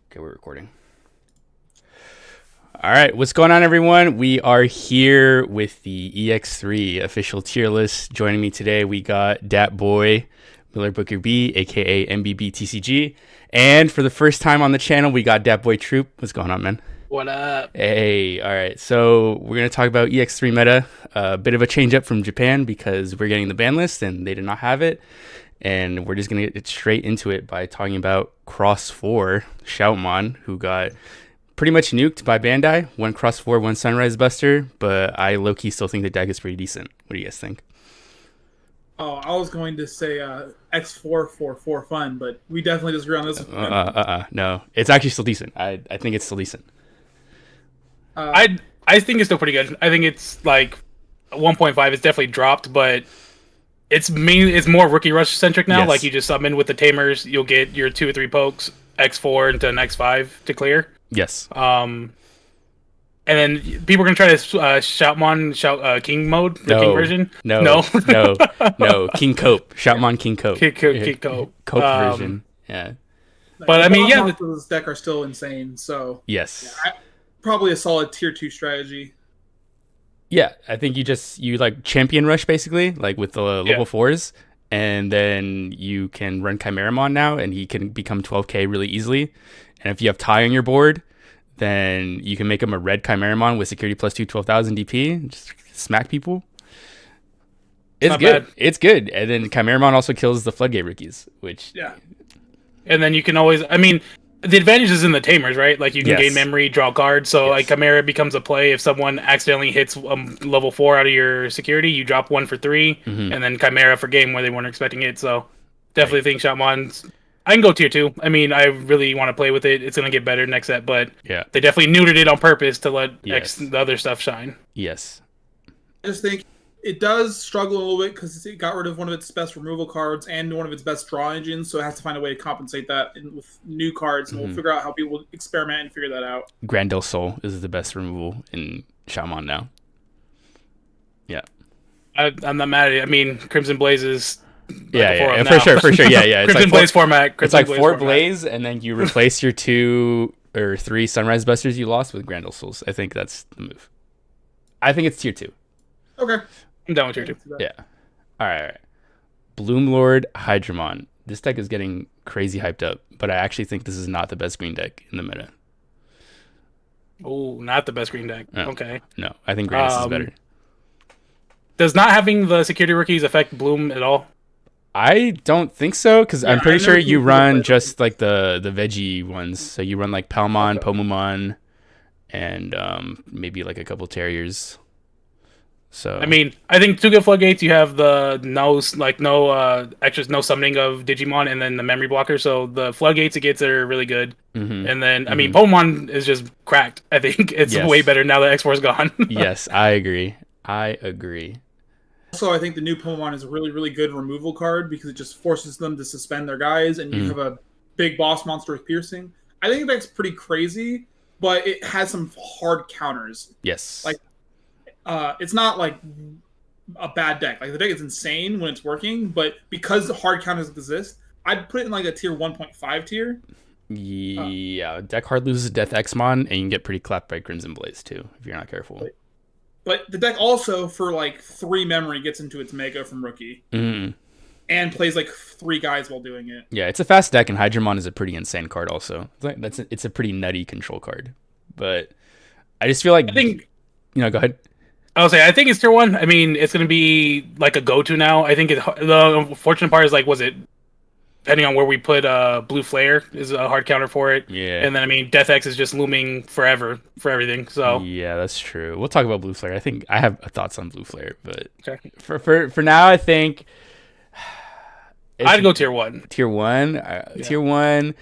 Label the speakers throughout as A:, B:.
A: Okay, we're recording. All right, what's going on, everyone? We are here with the EX3 official tier list. Joining me today, we got Dat Boy, Miller Booker B, aka MBB TCG, and for the first time on the channel, we got Dat Boy Troop. What's going on, man?
B: What up?
A: Hey, all right. So we're gonna talk about EX3 meta. A bit of a change up from Japan because we're getting the ban list and they did not have it. And we're just gonna get straight into it by talking about Cross 4 Shoutmon, who got pretty much nuked by Bandai. One Cross 4, one Sunrise Buster, but I low-key still think the deck is pretty decent. What do you guys think?
C: Oh, I was going to say X4 for fun, but we definitely disagree on this one.
A: No. It's actually still decent. I think it's still decent.
B: I think it's still pretty good. I think it's like 1.5 is definitely dropped, but it's more rookie rush centric now.
A: Yes.
B: Like you just summon with the tamers, you'll get your 2 or 3 pokes, X4 into an X5 to clear.
A: Yes.
B: And then people are gonna try to shout King mode, the King version.
A: No. King Cope. Shoutmon King Cope.
B: King Cope.
A: Cope version. Yeah.
B: But I mean, yeah,
C: this deck are still insane. So
A: Yes.
C: yeah, probably a solid tier 2 strategy.
A: Yeah, I think you like champion rush basically, like with the level 4s, and then you can run Chimeramon now, and he can become 12k really easily. And if you have Ty on your board, then you can make him a red Chimeramon with security plus 2, 12,000 DP, just smack people. It's
B: Not
A: good.
B: bad.
A: It's good. And then Chimeramon also kills the Floodgate rookies, which
B: and then you can always. I mean, the advantage is in the tamers, right? Like you can gain memory, draw cards. So like Chimera becomes a play if someone accidentally hits level 4 out of your security. You drop 1 for 3, and then Chimera for game where they weren't expecting it. So definitely think Shoutmon's. I can go tier 2. I mean, I really want to play with it. It's gonna get better next set, but they definitely neutered it on purpose to let the other stuff shine.
A: Yes.
C: I just think it does struggle a little bit because it got rid of one of its best removal cards and one of its best draw engines, so it has to find a way to compensate that with new cards, and we'll figure out how people experiment and figure that out.
A: Grandel Soul is the best removal in Shoutmon now. Yeah.
B: I'm not mad at it. I mean, Crimson Blaze is
A: for sure. Yeah.
B: Crimson
A: like
B: Blaze format.
A: It's like 4 Blaze, and then you replace your 2 or 3 Sunrise Busters you lost with Grandel Souls. I think that's the move. I think it's tier 2.
C: Okay.
B: I'm down with tier 2.
A: Yeah. All right. Bloomlord Hydramon. This deck is getting crazy hyped up, but I actually think this is not the best green deck in the meta.
B: Oh, not the best green deck.
A: No.
B: Okay.
A: No, I think Greatness is better.
B: Does not having the security rookies affect Bloom at all?
A: I don't think so, because I'm pretty sure you run just like the veggie ones. So you run like Palmon, Pomumon, and maybe like a couple Terriers. So
B: I mean, I think 2 good floodgates. You have the no extras, no summoning of Digimon, and then the memory blocker. So the floodgates it gets are really good. And then I mean, Pomon is just cracked. I think it's way better now that X4 is gone.
A: Yes, I agree.
C: Also, I think the new Pokemon is a really, really good removal card because it just forces them to suspend their guys, and you have a big boss monster with piercing. I think that's pretty crazy, but it has some hard counters.
A: Yes.
C: Like, it's not like a bad deck. Like, the deck is insane when it's working, but because the hard counters exist, I'd put it in like a tier 1.5 tier.
A: Yeah, deck hard loses Death Xmon, and you can get pretty clapped by Crimson Blaze too if you're not careful.
C: But the deck also, for like 3 memory, gets into its Mega from Rookie. And plays like 3 guys while doing it.
A: Yeah, it's a fast deck, and Hydramon is a pretty insane card also. It's a pretty nutty control card. But I just feel like... go ahead.
B: I think it's tier 1. I mean, it's going to be like a go-to now. I think the unfortunate part is like, depending on where we put Blue Flare is a hard counter for it.
A: Yeah.
B: And then, I mean, Death X is just looming forever for everything. So
A: yeah, that's true. We'll talk about Blue Flare. I think I have thoughts on Blue Flare, but for now, I think
B: I'd go tier 1.
A: Tier 1? Tier 1.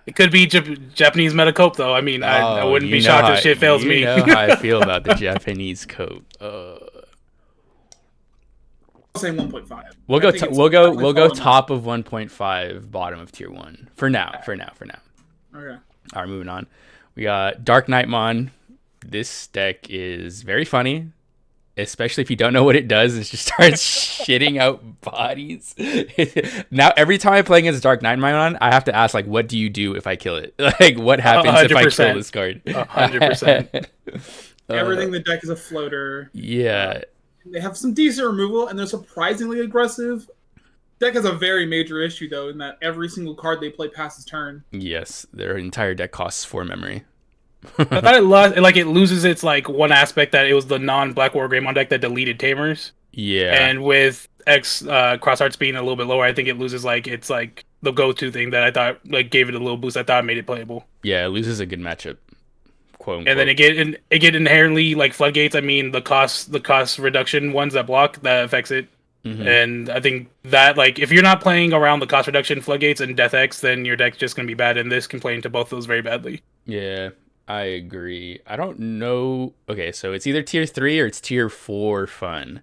B: It could be Japanese meta cope, though. I mean, I wouldn't be shocked if shit fails me.
A: You know how I feel about the Japanese cope.
C: I'll say 1.5.
A: We'll go top of 1.5, bottom of tier 1 for now. Okay. All right, moving on. We got Dark Knightmon. This deck is very funny. especially if you don't know what it does, it just starts shitting out bodies. Now, every time I play against Dark Nightmon, I have to ask, like, what do you do if I kill it? Like, what happens if I kill this card?
B: 100%.
C: Everything in the deck is a floater.
A: Yeah.
C: They have some decent removal, and they're surprisingly aggressive. Deck has a very major issue, though, in that every single card they play passes turn.
A: Yes, their entire deck costs 4 memory.
B: I thought it loses its like one aspect that it was the non-Black War Greymon deck that deleted Tamers.
A: Yeah.
B: And with X Cross Arts being a little bit lower, I think it loses like it's like the go-to thing that I thought like gave it a little boost. I thought made it playable.
A: Yeah, it loses a good matchup. Quote unquote.
B: And then it get inherently like floodgates. I mean the cost reduction ones that block that affects it. Mm-hmm. And I think that like if you're not playing around the cost reduction floodgates and Death X, then your deck's just gonna be bad. And this can play into both those very badly.
A: Yeah. I agree. I don't know. Okay, so it's either tier 3 or it's tier 4 fun.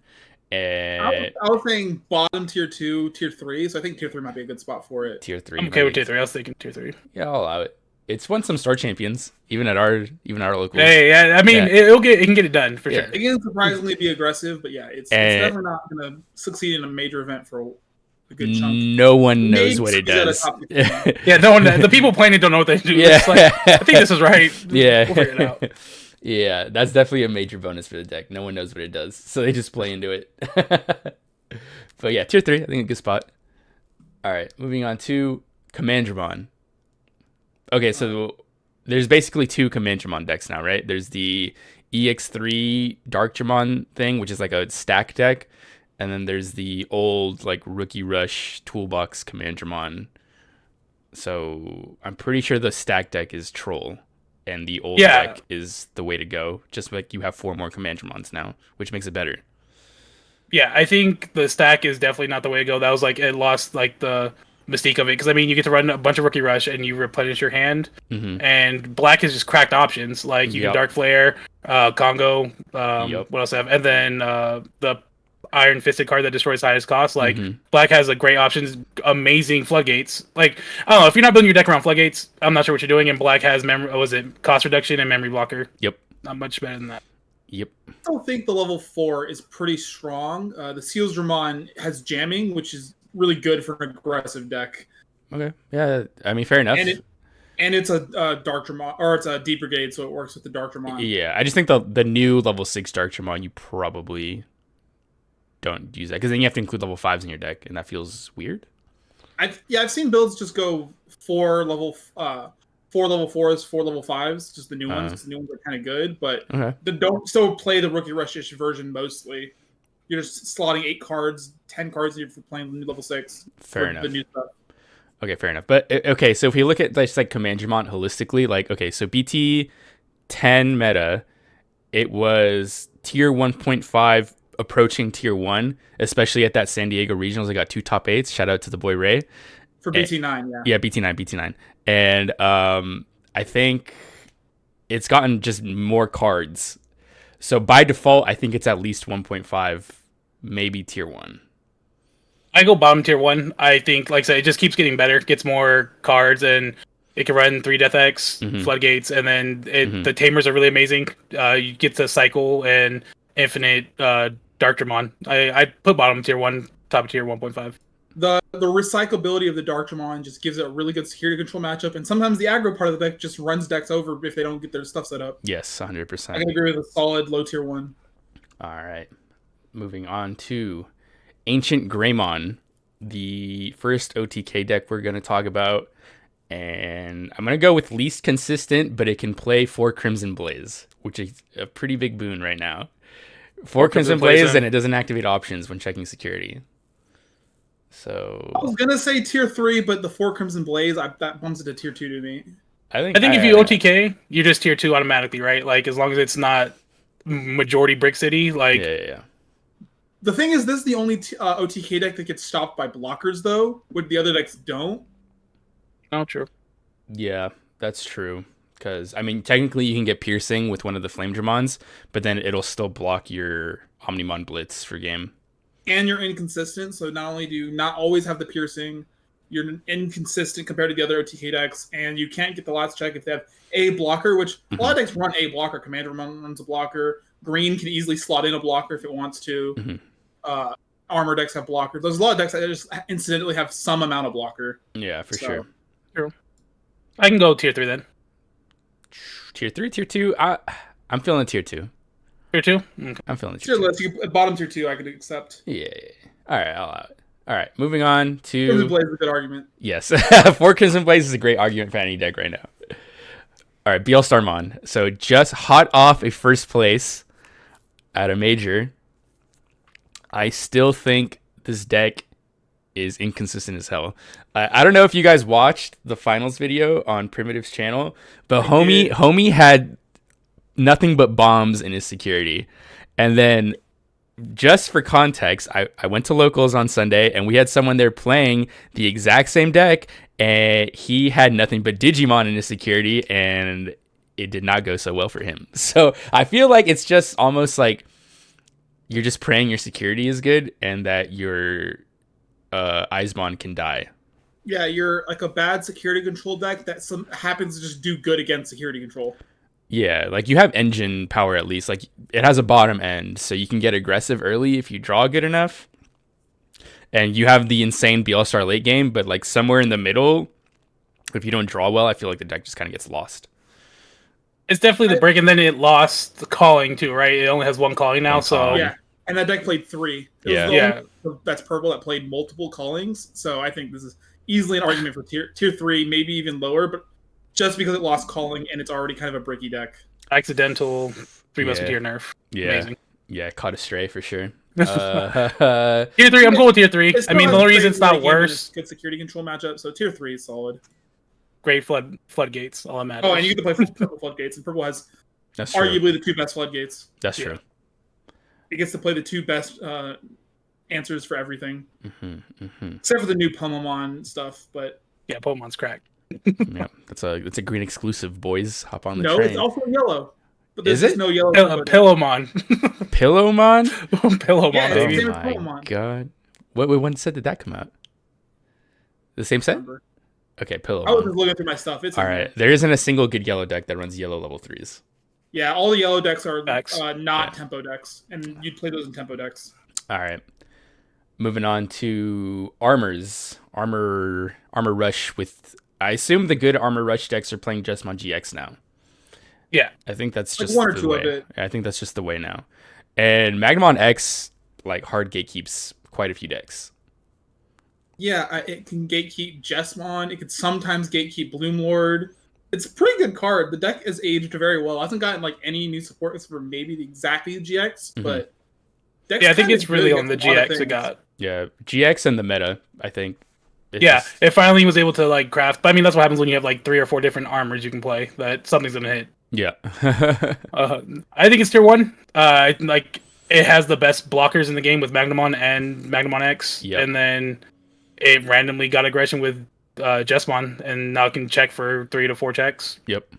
A: And
C: I was saying bottom tier 2, tier 3. So I think tier 3 might be a good spot for it.
A: Tier 3.
B: I'm okay with tier 3. I was thinking tier 3.
A: Yeah, I'll allow it. It's won some star champions, even at our locals.
B: Hey, yeah. I mean, it can get it done for sure.
C: It can surprisingly be aggressive, but yeah, it's definitely not going to succeed in a major event for a good chunk.
A: No one knows what it does.
B: Yeah, no one. The people playing it don't know what they do. Yeah. It's like, I think this is right.
A: Yeah,
B: we'll figure it out.
A: Yeah, that's definitely a major bonus for the deck. No one knows what it does, so they just play into it. But yeah, tier 3, I think a good spot. All right, moving on to Commandramon. Okay, so there's basically 2 Commandramon decks now, right? There's the EX3 Darkdramon thing, which is like a stack deck, and then there's the old like Rookie Rush Toolbox Commandramon. So I'm pretty sure the stack deck is Troll, and the old deck is the way to go. Just like you have 4 more Commandramons now, which makes it better.
B: Yeah, I think the stack is definitely not the way to go. That was like it lost like the mystique of it because I mean you get to run a bunch of Rookie Rush and you replenish your hand, and black is just cracked options like you can Dark Flare, Congo, what else I have, and then the Iron Fisted card that destroys highest cost. Like black has like great options, amazing floodgates. Like I don't know if you're not building your deck around floodgates, I'm not sure what you're doing. And black has cost reduction and memory blocker.
A: Yep,
B: not much better than that.
A: Yep.
C: I still think the level 4 is pretty strong. The Seals Dramon has jamming, which is really good for an aggressive deck.
A: Okay. Yeah, I mean, fair enough.
C: And it's a Dark Dramon, or it's a Deep Brigade, so it works with the Dark Dramon.
A: Yeah, I just think the new level 6 Dark Dramon, you probably don't use that, because then you have to include level 5s in your deck, and that feels weird.
C: I've seen builds just go 4 level 4s, 4 level 5s, just the new ones, because the new ones are kind of good, but don't still play the Rookie Rush-ish version mostly. You're just slotting 8 cards, 10 cards if you're playing the new level 6.
A: Fair enough.
C: The new stuff.
A: Okay, fair enough. But okay, so if we look at just like Commandramon holistically, like okay, so BT 10 meta, it was tier 1.5 approaching tier 1, especially at that San Diego regionals. I got 2 top 8s. Shout out to the boy Ray.
C: For BT9, yeah.
A: Yeah, BT9. And I think it's gotten just more cards. So by default, I think it's at least 1.5, maybe tier 1.
B: I go bottom tier 1. I think, like I said, it just keeps getting better, gets more cards, and it can run 3 Death X, Floodgates, and then the Tamers are really amazing. You get to cycle and infinite Darkdramon. I put bottom tier 1, top tier 1.5.
C: The recyclability of the Darkdramon just gives it a really good security control matchup, and sometimes the aggro part of the deck just runs decks over if they don't get their stuff set up.
A: Yes, 100%.
C: I can agree with a solid low tier 1.
A: All right. Moving on to Ancient Greymon, the first OTK deck we're going to talk about. And I'm going to go with least consistent, but it can play 4 Crimson Blaze, which is a pretty big boon right now. 4 Crimson Blaze, and it doesn't activate options when checking security. So
C: I was going to say tier 3, but the 4 Crimson Blaze, that bumps it to tier 2 to me.
A: I think
B: if you OTK, you're just tier 2 automatically, right? Like, as long as it's not majority Brick City, like...
A: Yeah.
C: The thing is, this is the only OTK deck that gets stopped by blockers, though, when the other decks don't.
B: Oh, true.
A: Yeah, that's true. Because, I mean, technically you can get Piercing with one of the Flame Dramons, but then it'll still block your Omnimon Blitz for game.
C: And you're inconsistent, so not only do you not always have the Piercing, you're inconsistent compared to the other OTK decks, and you can't get the last check if they have a blocker, which a lot of decks run a blocker. Commander runs a blocker. Green can easily slot in a blocker if it wants to.
A: Mm-hmm.
C: Armor decks have blockers. There's a lot of decks that just incidentally have some amount of blocker.
A: Yeah, for sure.
B: True. I can go tier 3 then.
A: Tier 3, tier 2. I'm feeling tier 2.
B: Tier 2? Okay.
A: I'm feeling tier 2.
C: Bottom tier 2, I could accept.
A: Yeah. All right, I'll allow it. All right, moving on to...
C: Crimson Blaze is a good argument.
A: Yes. 4 Crimson Blaze is a great argument for any deck right now. All right, BL Starmon. So just hot off a first place at a major. I still think this deck is inconsistent as hell. I don't know if you guys watched the finals video on Primitive's channel, but homie had nothing but bombs in his security. And then just for context, I went to locals on Sunday and we had someone there playing the exact same deck and he had nothing but Digimon in his security and it did not go so well for him. So I feel like it's just almost like you're just praying your security is good and that your Eismon can die.
C: Yeah, you're like a bad security control deck that happens to just do good against security control.
A: Yeah, like you have engine power at least. Like it has a bottom end, so you can get aggressive early if you draw good enough. And you have the insane BL Star late game, but like somewhere in the middle, if you don't draw well, I feel like the deck just kind of gets lost.
B: It's definitely the break, and then it lost the calling too, right? It only has one calling now, so
C: yeah. And that deck played 3. That's purple that played multiple callings. So I think this is easily an argument for tier 3, maybe even lower, but just because it lost calling and it's already kind of a bricky deck.
B: Accidental 3 Musketeer nerf.
A: Yeah.
B: Amazing.
A: Yeah, caught astray for sure.
B: Tier 3, I'm cool with tier 3. I mean, the only reason it's not worse.
C: Good security control matchup, so tier 3 is solid.
B: Great floodgates, all that matters.
C: Oh, and you get to play purple floodgates, and purple has arguably the 2 best floodgates.
A: That's true.
C: It gets to play the 2 best answers for everything.
A: Mm-hmm.
C: Except for the new Pokemon stuff, but...
B: Yeah, Pokemon's cracked.
A: Yeah, that's a green exclusive, boys. Hop on the train.
C: No, it's also yellow. But
A: is it?
C: No yellow.
B: Pillowmon.
A: Pillowmon?
B: Pillowmon,
C: yeah,
B: baby.
C: Oh
A: my god. When set did that come out? The same set? Okay, Pillowmon.
C: I was just looking through my stuff. It's
A: alright. There isn't a single good yellow deck that runs yellow level 3s.
C: Yeah, all the yellow decks are not tempo decks, and you'd play those in tempo decks.
A: Alright. Moving on to armors. Armor Rush with... I assume the good Armor Rush decks are playing Jessamon GX now.
B: Yeah.
A: I think that's
C: like
A: just
C: one or
A: the
C: two
A: way.
C: of it.
A: I think that's just the way now. And Magnemon X, like, hard gatekeeps quite a few decks.
C: Yeah, it can gatekeep Jessamon. It could sometimes gatekeep Bloomlord. It's a pretty good card. The deck is aged very well. It hasn't gotten like any new support for maybe exactly the GX, but
B: I think it's really on the GX it got.
A: Yeah, GX and the meta, I think.
B: It finally was able to like craft. But I mean, that's what happens when you have like 3 or 4 different armors you can play. That something's gonna hit.
A: Yeah.
B: I think it's tier 1. Like it has the best blockers in the game with Magnemon and Magnemon X, and then it randomly got aggression with Jessamon, and now it can check for 3 to 4 checks.
A: Yep.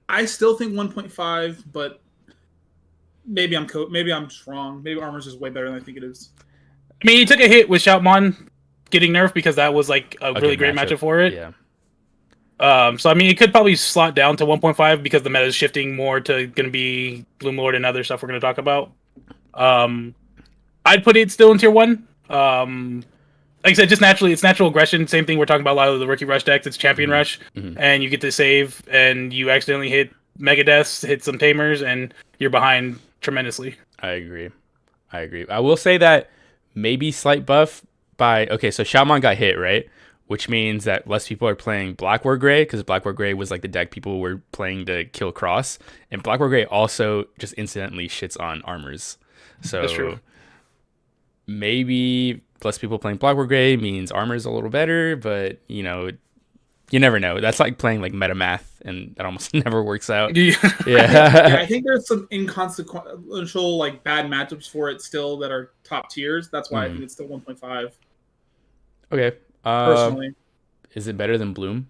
C: I still think 1.5, but maybe I'm just wrong. Maybe Armor's is way better than I think it is.
B: I mean, he took a hit with Shoutmon getting nerfed because that was like a really great matchup for it.
A: Yeah.
B: So I mean, it could probably slot down to 1.5 because the meta is shifting more to going to be Bloomlord and other stuff we're going to talk about. I'd put it still in tier 1. Like I said, just naturally, it's natural aggression. Same thing we're talking about a lot of the Rookie Rush decks. It's Champion Rush, and you get to save, and you accidentally hit Mega Deaths, hit some Tamers, and you're behind tremendously.
A: I agree. I will say that maybe slight buff by... Okay, so Shaman got hit, right? Which means that less people are playing Black War Gray, because Black War Gray was like the deck people were playing to kill Cross. And Black War Gray also just incidentally shits on armors. So
B: that's true.
A: Maybe less people playing Black War Gray means armor's a little better, but you know, you never know. That's like playing like meta math, and that almost never works out.
B: Yeah.
C: I think there's some inconsequential like bad matchups for it still that are top tiers. That's why I think it's still 1.5.
A: Okay.
C: Personally,
A: is it better than Bloom?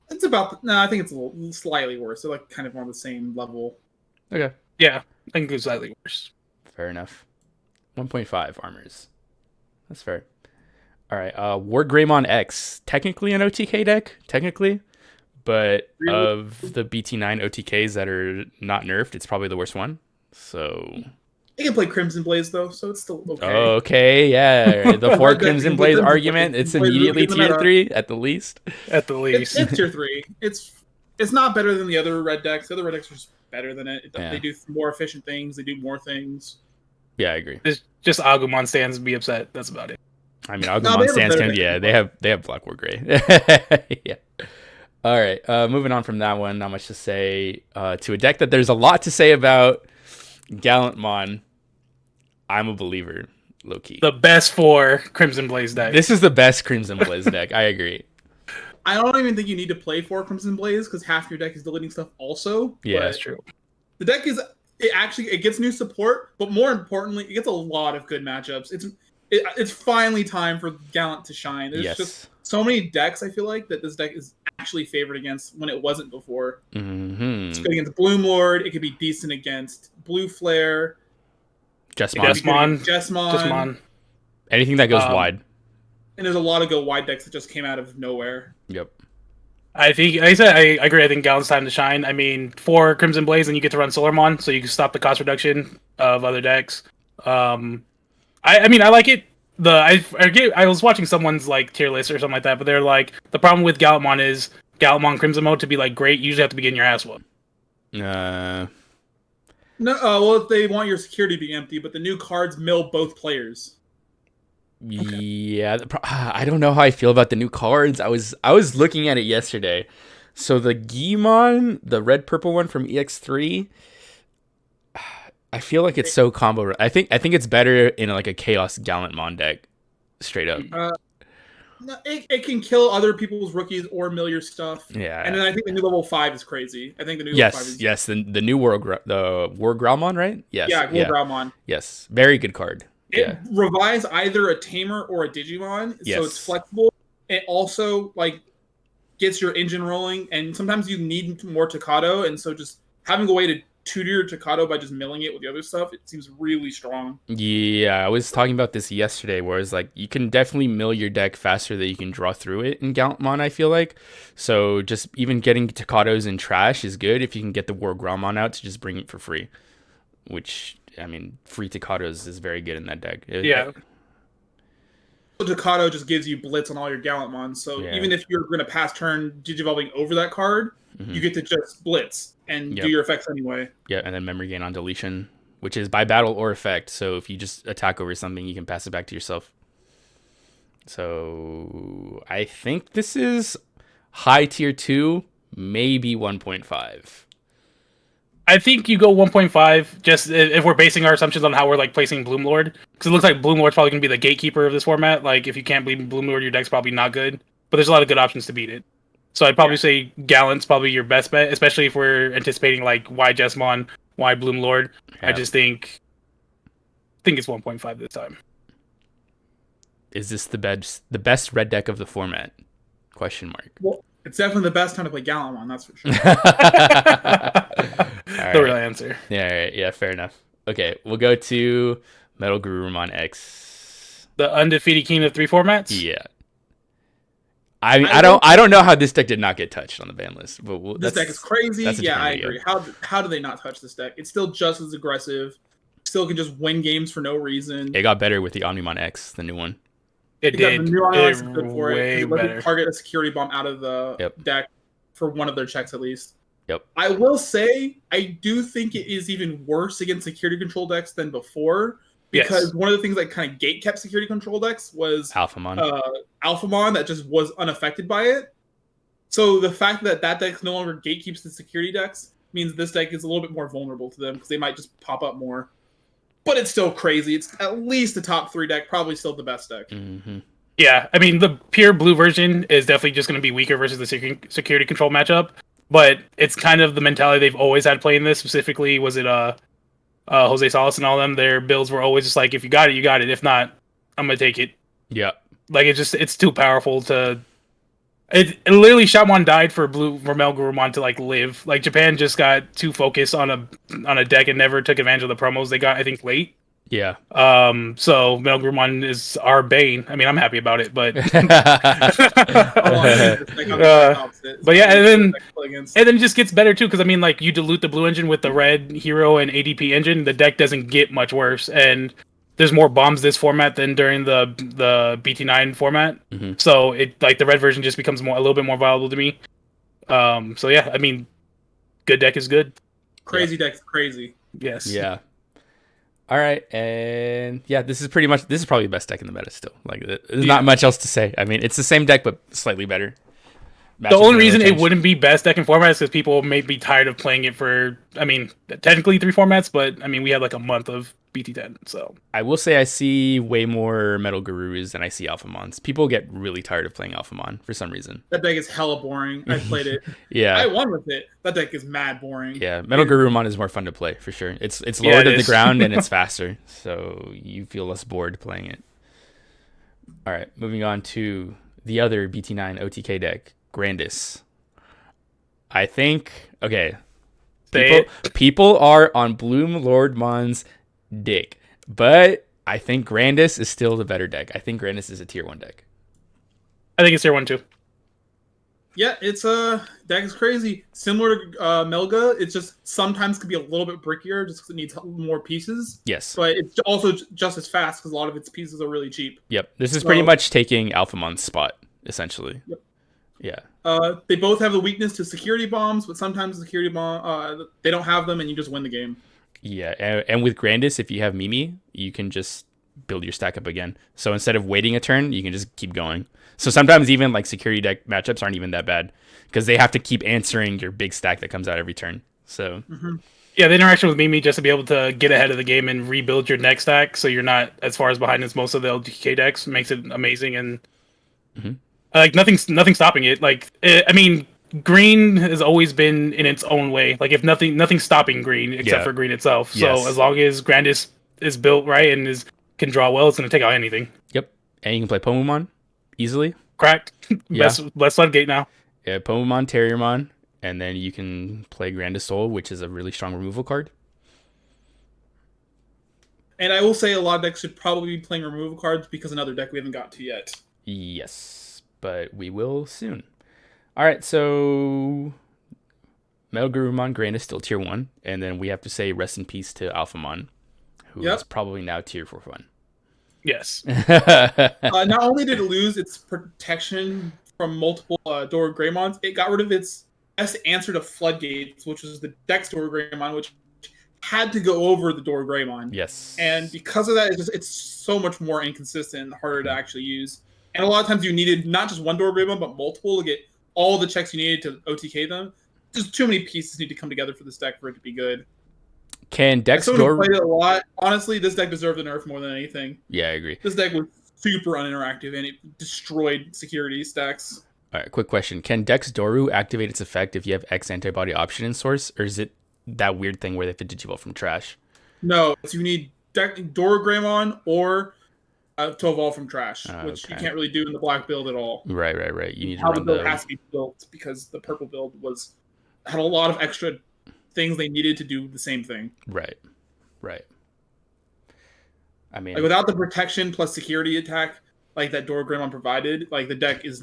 C: It's about I think it's a little slightly worse. They're like kind of on the same level.
A: Okay.
B: Yeah, I think it's slightly worse.
A: Fair enough. 1.5 armors. That's fair. All right. War Greymon X, technically an OTK deck, but
C: Really?
A: of the BT9 OTKs that are not nerfed, it's probably the worst one. So
C: They can play Crimson Blaze though, so it's still okay.
A: okay, yeah, the four
C: Red deck
A: Crimson
C: can play
A: Blaze
C: Crimson
A: argument,
C: Blaze.
A: it's
C: Crimson Blaze is really
A: immediately
C: good in the
A: tier
C: meta.
A: 3 at the least.
B: At the least.
C: It's tier 3. It's not better than the other red decks. The other red decks are just better than it.
A: Yeah.
C: They do more efficient things. They do more things.
A: Yeah, I agree.
B: It's just Agumon stands be upset. That's about it.
A: I mean,
C: No, they
A: Agumon
C: have a
A: stands
C: better
A: can,
C: deck
A: yeah,
C: than
A: they have Black War Gray. Yeah. All right, moving on from that one, not much to say. To a deck that there's a lot to say about, Gallantmon. I'm a believer, low key.
B: The best for Crimson Blaze deck.
A: This is the best Crimson Blaze deck. I agree.
C: I don't even think you need to play for Crimson Blaze because half your deck is deleting stuff also.
A: Yeah,
B: That's true.
C: The deck it gets new support, but more importantly, it gets a lot of good matchups. It's finally time for Gallant to shine. There's just so many decks I feel like that this deck is actually favored against when it wasn't before.
A: Mm-hmm.
C: It's good against Bloom Lord. It could be decent against Blue Flare.
B: Jessamon.
A: Anything that goes wide.
C: And there's a lot of go wide decks that just came out of nowhere.
A: Yep.
B: I think, like I said, I agree. I think Gallant's time to shine. I mean, for Crimson Blaze, and you get to run Solarmon, so you can stop the cost reduction of other decks. I mean, I like it. I was watching someone's like tier list or something like that, but they're like, the problem with Gallantmon is Gallantmon Crimson mode to be like great. You usually have to be getting your ass whooped.
C: No, well, if they want your security to be empty, but the new cards mill both players.
A: Okay. Yeah, I don't know how I feel about the new cards. I was looking at it yesterday. So the Digimon, the red purple one from EX3, I feel like it's so combo. I think it's better in like a Chaos Gallantmon deck, straight up.
C: It can kill other people's rookies or mill your stuff.
A: Yeah,
C: and then I think the new level 5 is crazy. I think the new level 5 is
A: the new the War Growlmon, right? Yes,
C: War Growlmon.
A: Yes, very good card.
C: It revives either a Tamer or a Digimon, so it's flexible. It also like gets your engine rolling, and sometimes you need more Tocado, and so just having a way to tutor your Tocado by just milling it with the other stuff, it seems really strong.
A: Yeah, I was talking about this yesterday, where it's like you can definitely mill your deck faster than you can draw through it in Gallantmon, I feel like. So just even getting Tocados in trash is good if you can get the War Growlmon out to just bring it for free, which... I mean, free Tocados is very good in that deck.
B: Yeah.
C: Tocado just gives you blitz on all your Gallantmon, so even if you're going to pass turn Digivolving over that card, you get to just blitz and do your effects anyway.
A: Yeah, and then memory gain on deletion, which is by battle or effect. So if you just attack over something, you can pass it back to yourself. So I think this is high tier 2, maybe 1.5.
B: I think you go 1.5, just if we're basing our assumptions on how we're like placing Bloomlord, because it looks like Bloomlord's probably going to be the gatekeeper of this format. Like, if you can't beat Bloomlord, your deck's probably not good. But there's a lot of good options to beat it. So I'd probably say Gallant's probably your best bet, especially if we're anticipating like why Jessamon, why Bloomlord. I just think it's 1.5 this time.
A: Is this the best red deck of the format? Question mark.
C: Well, it's definitely the best time to play Gallantmon, that's for sure.
B: The real answer.
A: Yeah, right, yeah, fair enough. Okay, we'll go to Metal Garurumon X.
B: The undefeated king of 3 formats?
A: Yeah. I mean, I don't know how this deck did not get touched on the ban list, but
C: this deck is crazy. Yeah, I agree. How do they not touch this deck? It's still just as aggressive. Still can just win games for no reason.
A: It got better with the Omnimon X, the new one.
B: It did.
C: The new Omnimon X is good for
B: way
C: it. Let it target a security bomb out of the deck for one of their checks at least.
A: Yep.
C: I will say, I do think it is even worse against security control decks than before. Because one of the things that kind of gate kept security control decks was
A: Alphamon.
C: Alphamon that just was unaffected by it. So the fact that deck no longer gatekeeps the security decks means this deck is a little bit more vulnerable to them because they might just pop up more. But it's still crazy. It's at least a top 3 deck, probably still the best deck.
A: Mm-hmm.
B: Yeah, I mean, the pure blue version is definitely just going to be weaker versus the security control matchup. But it's kind of the mentality they've always had playing this. Specifically, was it Jose Salas and all them? Their builds were always just like, if you got it, you got it. If not, I'm going to take it.
A: Yeah.
B: Like, it's too powerful to... It literally, Shamon died for Metal Garurumon to like live. Like, Japan just got too focused on a deck and never took advantage of the promos they got, I think, late.
A: Yeah.
B: So Metal Grumon is our bane. I mean, I'm happy about it, but but yeah, and then it just gets better too, because I mean, like, you dilute the blue engine with the red hero and ADP engine, the deck doesn't get much worse, and there's more bombs this format than during the BT9 format.
A: Mm-hmm.
B: So it, like, the red version just becomes a little bit more viable to me. So yeah, I mean, good deck is good.
C: Crazy deck is crazy.
B: Yes.
A: Yeah. All right, and yeah, this is probably the best deck in the meta still. Like, there's not much else to say. I mean, it's the same deck but slightly better.
B: The only reason it wouldn't be best deck in format is because people may be tired of playing it for, I mean, technically 3 formats, but I mean, we had like a month of BT10, so.
A: I will say I see way more Metal Gurus than I see Alphamons. People get really tired of playing Alphamon for some reason.
C: That deck is hella boring. I played it.
A: Yeah.
C: I won with it. That deck is mad boring.
A: Yeah, Metal Gurumon is more fun to play for sure. It's lower to the ground and it's faster, so you feel less bored playing it. All right, moving on to the other BT9 OTK deck, Grandis. I think, okay, people are on Bloom Lord Mon's dick, but I think Grandis is still the better deck. I think Grandis is a tier 1 deck.
B: I think it's tier 1 too.
C: Yeah, it's deck is crazy. Similar to Melga, it just sometimes could be a little bit brickier just because it needs more pieces.
A: Yes.
C: But it's also just as fast because a lot of its pieces are really cheap.
A: Yep. This is pretty much taking Alphamon's spot, essentially.
C: Yep.
A: Yeah.
C: They both have the weakness to security bombs, but sometimes security bomb they don't have them and you just win the game.
A: Yeah, and with Grandis, if you have Mimi, you can just build your stack up again. So instead of waiting a turn, you can just keep going. So sometimes even like security deck matchups aren't even that bad because they have to keep answering your big stack that comes out every turn. So
B: yeah, the interaction with Mimi just to be able to get ahead of the game and rebuild your next stack so you're not as far as behind as most of the LGK decks makes it amazing, and like nothing's stopping it. Like I mean, green has always been in its own way. Like if nothing's stopping green except for green itself. So as long as Grandis is built right and can draw well, it's gonna take out anything.
A: Yep, and you can play Pomumon easily.
B: Correct. Best floodgate now.
A: Yeah, Pomumon, Terriermon, and then you can play Grandis Soul, which is a really strong removal card.
C: And I will say a lot of decks should probably be playing removal cards because another deck we haven't got to yet.
A: Yes, but we will soon. All right, so Metal Gurumon Grandis still tier 1, and then we have to say rest in peace to Alphamon, who is probably now tier 4-1.
B: Yes.
C: Not only did it lose its protection from multiple Dora Greymons, it got rid of its best answer to Floodgates, which was the Dex Dora Greymon, which had to go over the Dora Greymon.
A: Yes.
C: And because of that, it's so much more inconsistent and harder to actually use. And a lot of times you needed not just one Dora Greymon, but multiple to get all the checks you needed to OTK them. Just too many pieces need to come together for this deck for it to be good.
A: Can Dex
C: Dora played it a lot? Honestly, this deck deserved a nerf more than anything.
A: Yeah, I agree.
C: This deck was super uninteractive and it destroyed security stacks.
A: All right, quick question. Can Dex Doru activate its effect if you have X antibody option in source, or is it that weird thing where they have to digivolve from trash?
C: No, so you need Dora Greymon or to evolve from trash, which you can't really do in the black build at all.
A: Right. You need
C: how the build has to be built because the purple build had a lot of extra things they needed to do the same thing.
A: Right. I mean,
C: like without the protection plus security attack like that Dora Greymon provided, like the deck is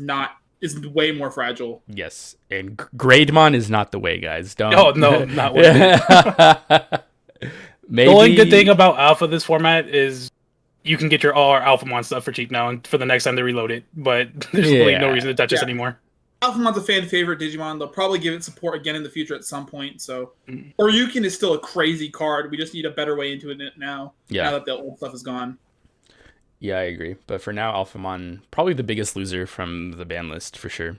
C: way more fragile.
A: Yes, and Grademon is not the way, guys. Don't.
B: Oh no, not worth it.
A: Maybe...
B: The only good thing about Alpha this format is you can get your all our Alphamon stuff for cheap now, and for the next time they reload it. But there's really no reason to touch this anymore.
C: Alphamon's a fan favorite Digimon. They'll probably give it support again in the future at some point. So, Oryukin is still a crazy card. We just need a better way into it now.
A: Yeah.
C: Now that the old stuff is gone.
A: Yeah, I agree. But for now, Alphamon probably the biggest loser from the ban list for sure.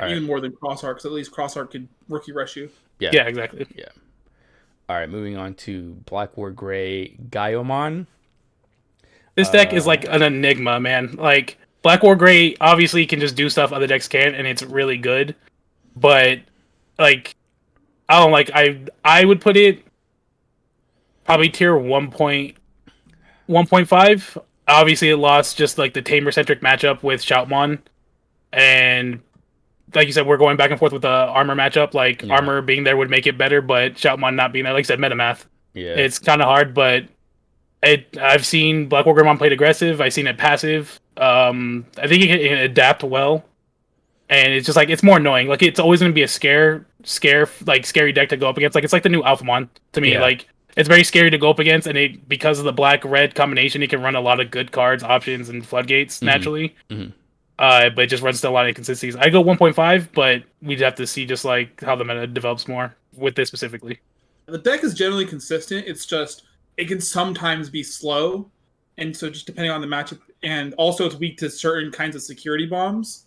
C: Even more than Crossheart, because at least Crossheart could rookie rush you.
B: Yeah, exactly.
A: Yeah. All right, moving on to Black War Gray Gaiomon.
B: This deck is like an enigma, man. Like Black War Gray obviously can just do stuff other decks can't, and it's really good. But like, I don't like. I would put it probably tier 1.5. Obviously, it lost just like the tamer centric matchup with Shoutmon, and like you said, we're going back and forth with the armor matchup. Like armor being there would make it better, but Shoutmon not being there, like I said, metamath.
A: Yeah,
B: it's kind of hard, but I've seen Black Wargreymon played aggressive. I've seen it passive. I think it can adapt well, and it's just like it's more annoying. Like it's always going to be a scary deck to go up against. Like it's like the new Alphamon to me.
A: Yeah.
B: Like it's very scary to go up against, and it because of the black red combination, it can run a lot of good cards, options, and floodgates naturally. But it just runs into a lot of inconsistencies. I go 1.5, but we'd have to see just like how the meta develops more with this specifically.
C: The deck is generally consistent. It's just it can sometimes be slow, and so just depending on the matchup, and also it's weak to certain kinds of security bombs.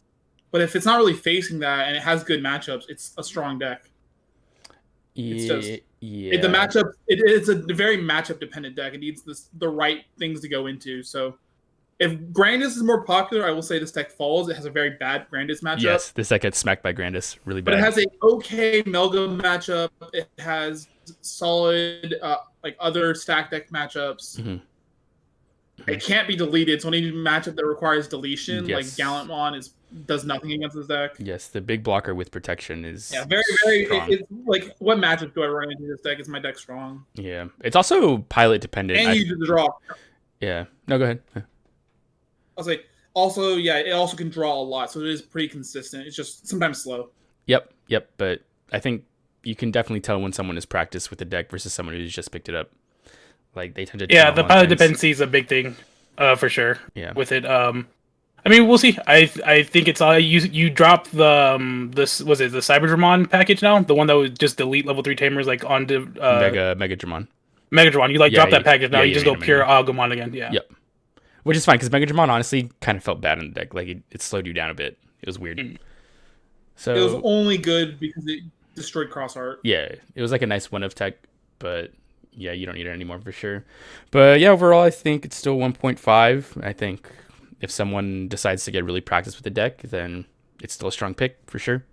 C: But if it's not really facing that and it has good matchups, it's a strong deck. It's just the matchup. It's a very matchup dependent deck. It needs the right things to go into. So if Grandis is more popular, I will say this deck falls. It has a very bad Grandis matchup.
A: Yes, this deck gets smacked by Grandis really bad.
C: But it has a okay Melga matchup. It has solid like other stack deck matchups. It can't be deleted. It's only a matchup that requires deletion. Like Gallantmon does nothing against this deck.
A: Yes, the big blocker with protection is
C: very it's like what matchup do I run into this deck? Is my deck strong?
A: Yeah, it's also pilot dependent.
C: And you do the draw.
A: Yeah, no, go ahead.
C: I'll say also it also can draw a lot, so it is pretty consistent. It's just sometimes slow.
A: Yep, but I think you can definitely tell when someone has practiced with the deck versus someone who's just picked it up. Like they tend to
B: the pilot dependency is a big thing, for sure.
A: Yeah,
B: with it. I mean, we'll see. I think it's all you drop the this was it the Cyberdramon package now, the one that would just delete level 3 tamers like onto
A: Megadramon.
B: You like drop that package now. You just go pure Agumon again. Yeah.
A: Yep. Which is fine because Megadramon honestly kind of felt bad in the deck. Like it slowed you down a bit. It was weird. So
C: it was only good because it destroyed cross art.
A: Yeah, it was like a nice one of tech, but yeah, you don't need it anymore for sure. But yeah, overall, I think it's still 1.5. I think if someone decides to get really practiced with the deck, then it's still a strong pick for sure.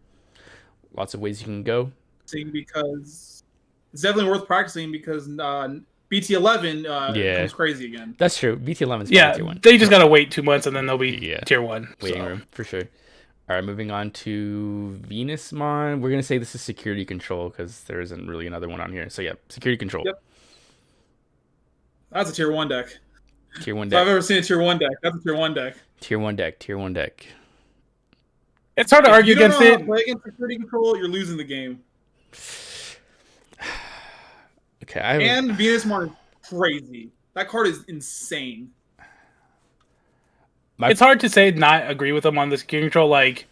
A: Lots of ways you can go.
C: Because it's definitely worth practicing because BT11 comes crazy again.
A: That's true. BT11 is
B: tier 1. They just gotta wait 2 months and then they'll be tier 1.
A: Waiting room for sure. All right, moving on to Venusmon. We're gonna say this is security control because there isn't really another one on here. So yeah, security control.
C: Yep. That's a tier 1 deck.
A: Tier 1
C: deck.
A: If
C: I've ever seen a tier 1 deck. That's a tier 1 deck.
A: Tier 1 deck.
B: It's hard to argue against it.
C: Play against security control, you're losing the game.
A: Okay,
C: and Venusmon is crazy. That card is insane.
B: It's hard to say not agree with them on the security control. Like,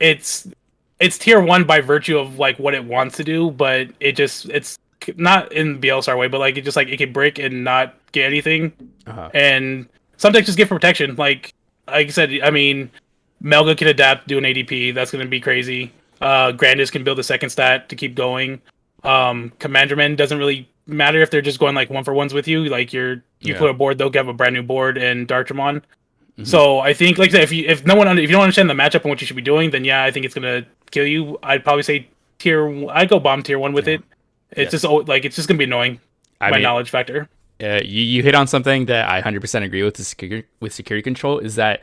B: it's tier 1 by virtue of like what it wants to do, but it's not in BLSR way, but like it can break and not get anything. And some decks just get protection. Like I said, I mean, Melga can adapt, do an ADP. That's going to be crazy. Grandis can build a second stat to keep going. Commanderman doesn't really matter if they're just going like 1-for-1s with you. Like you put a board, they'll have a brand new board and Dartramon. So I think, like I said, if you don't understand the matchup and what you should be doing, then I think it's gonna kill you. I'd probably say I'd go bomb tier 1 with it. It's just like it's just gonna be annoying. My knowledge factor.
A: You hit on something that I 100% agree with. With security control is that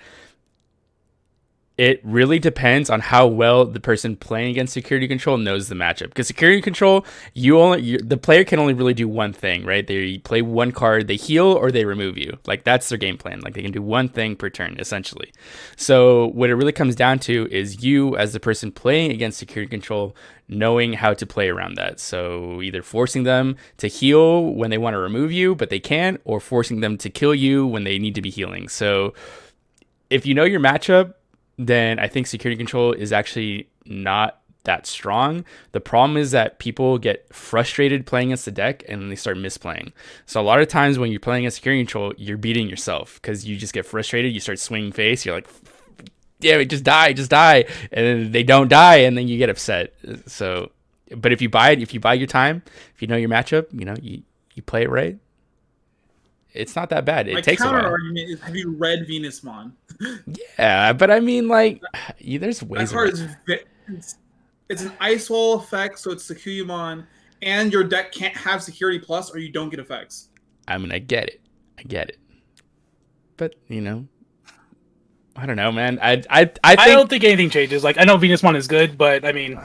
A: it really depends on how well the person playing against security control knows the matchup. Because security control, the player can only really do one thing, right? They play one card, they heal, or they remove you. Like that's their game plan. Like they can do one thing per turn, essentially. So what it really comes down to is you, as the person playing against security control, knowing how to play around that. So either forcing them to heal when they want to remove you, but they can't, or forcing them to kill you when they need to be healing. So if you know your matchup, then I think security control is actually not that strong. The problem is that people get frustrated playing against the deck and then they start misplaying. So a lot of times when you're playing against security control, you're beating yourself because you just get frustrated. You start swinging face. You're like, yeah, just die. And then they don't die and then you get upset. So, but if you bide your time, if you know your matchup, you play it right. It's not that bad. It takes a while. My
C: counter argument is: have you read Venusmon?
A: Yeah, but I mean, like, there's ways.
C: That card it's an ice wall effect, so it's Security-mon, and your deck can't have security plus, or you don't get effects.
A: I mean, I get it, but I don't know, man. I
B: don't think anything changes. Like, I know Venusmon is good, but I mean,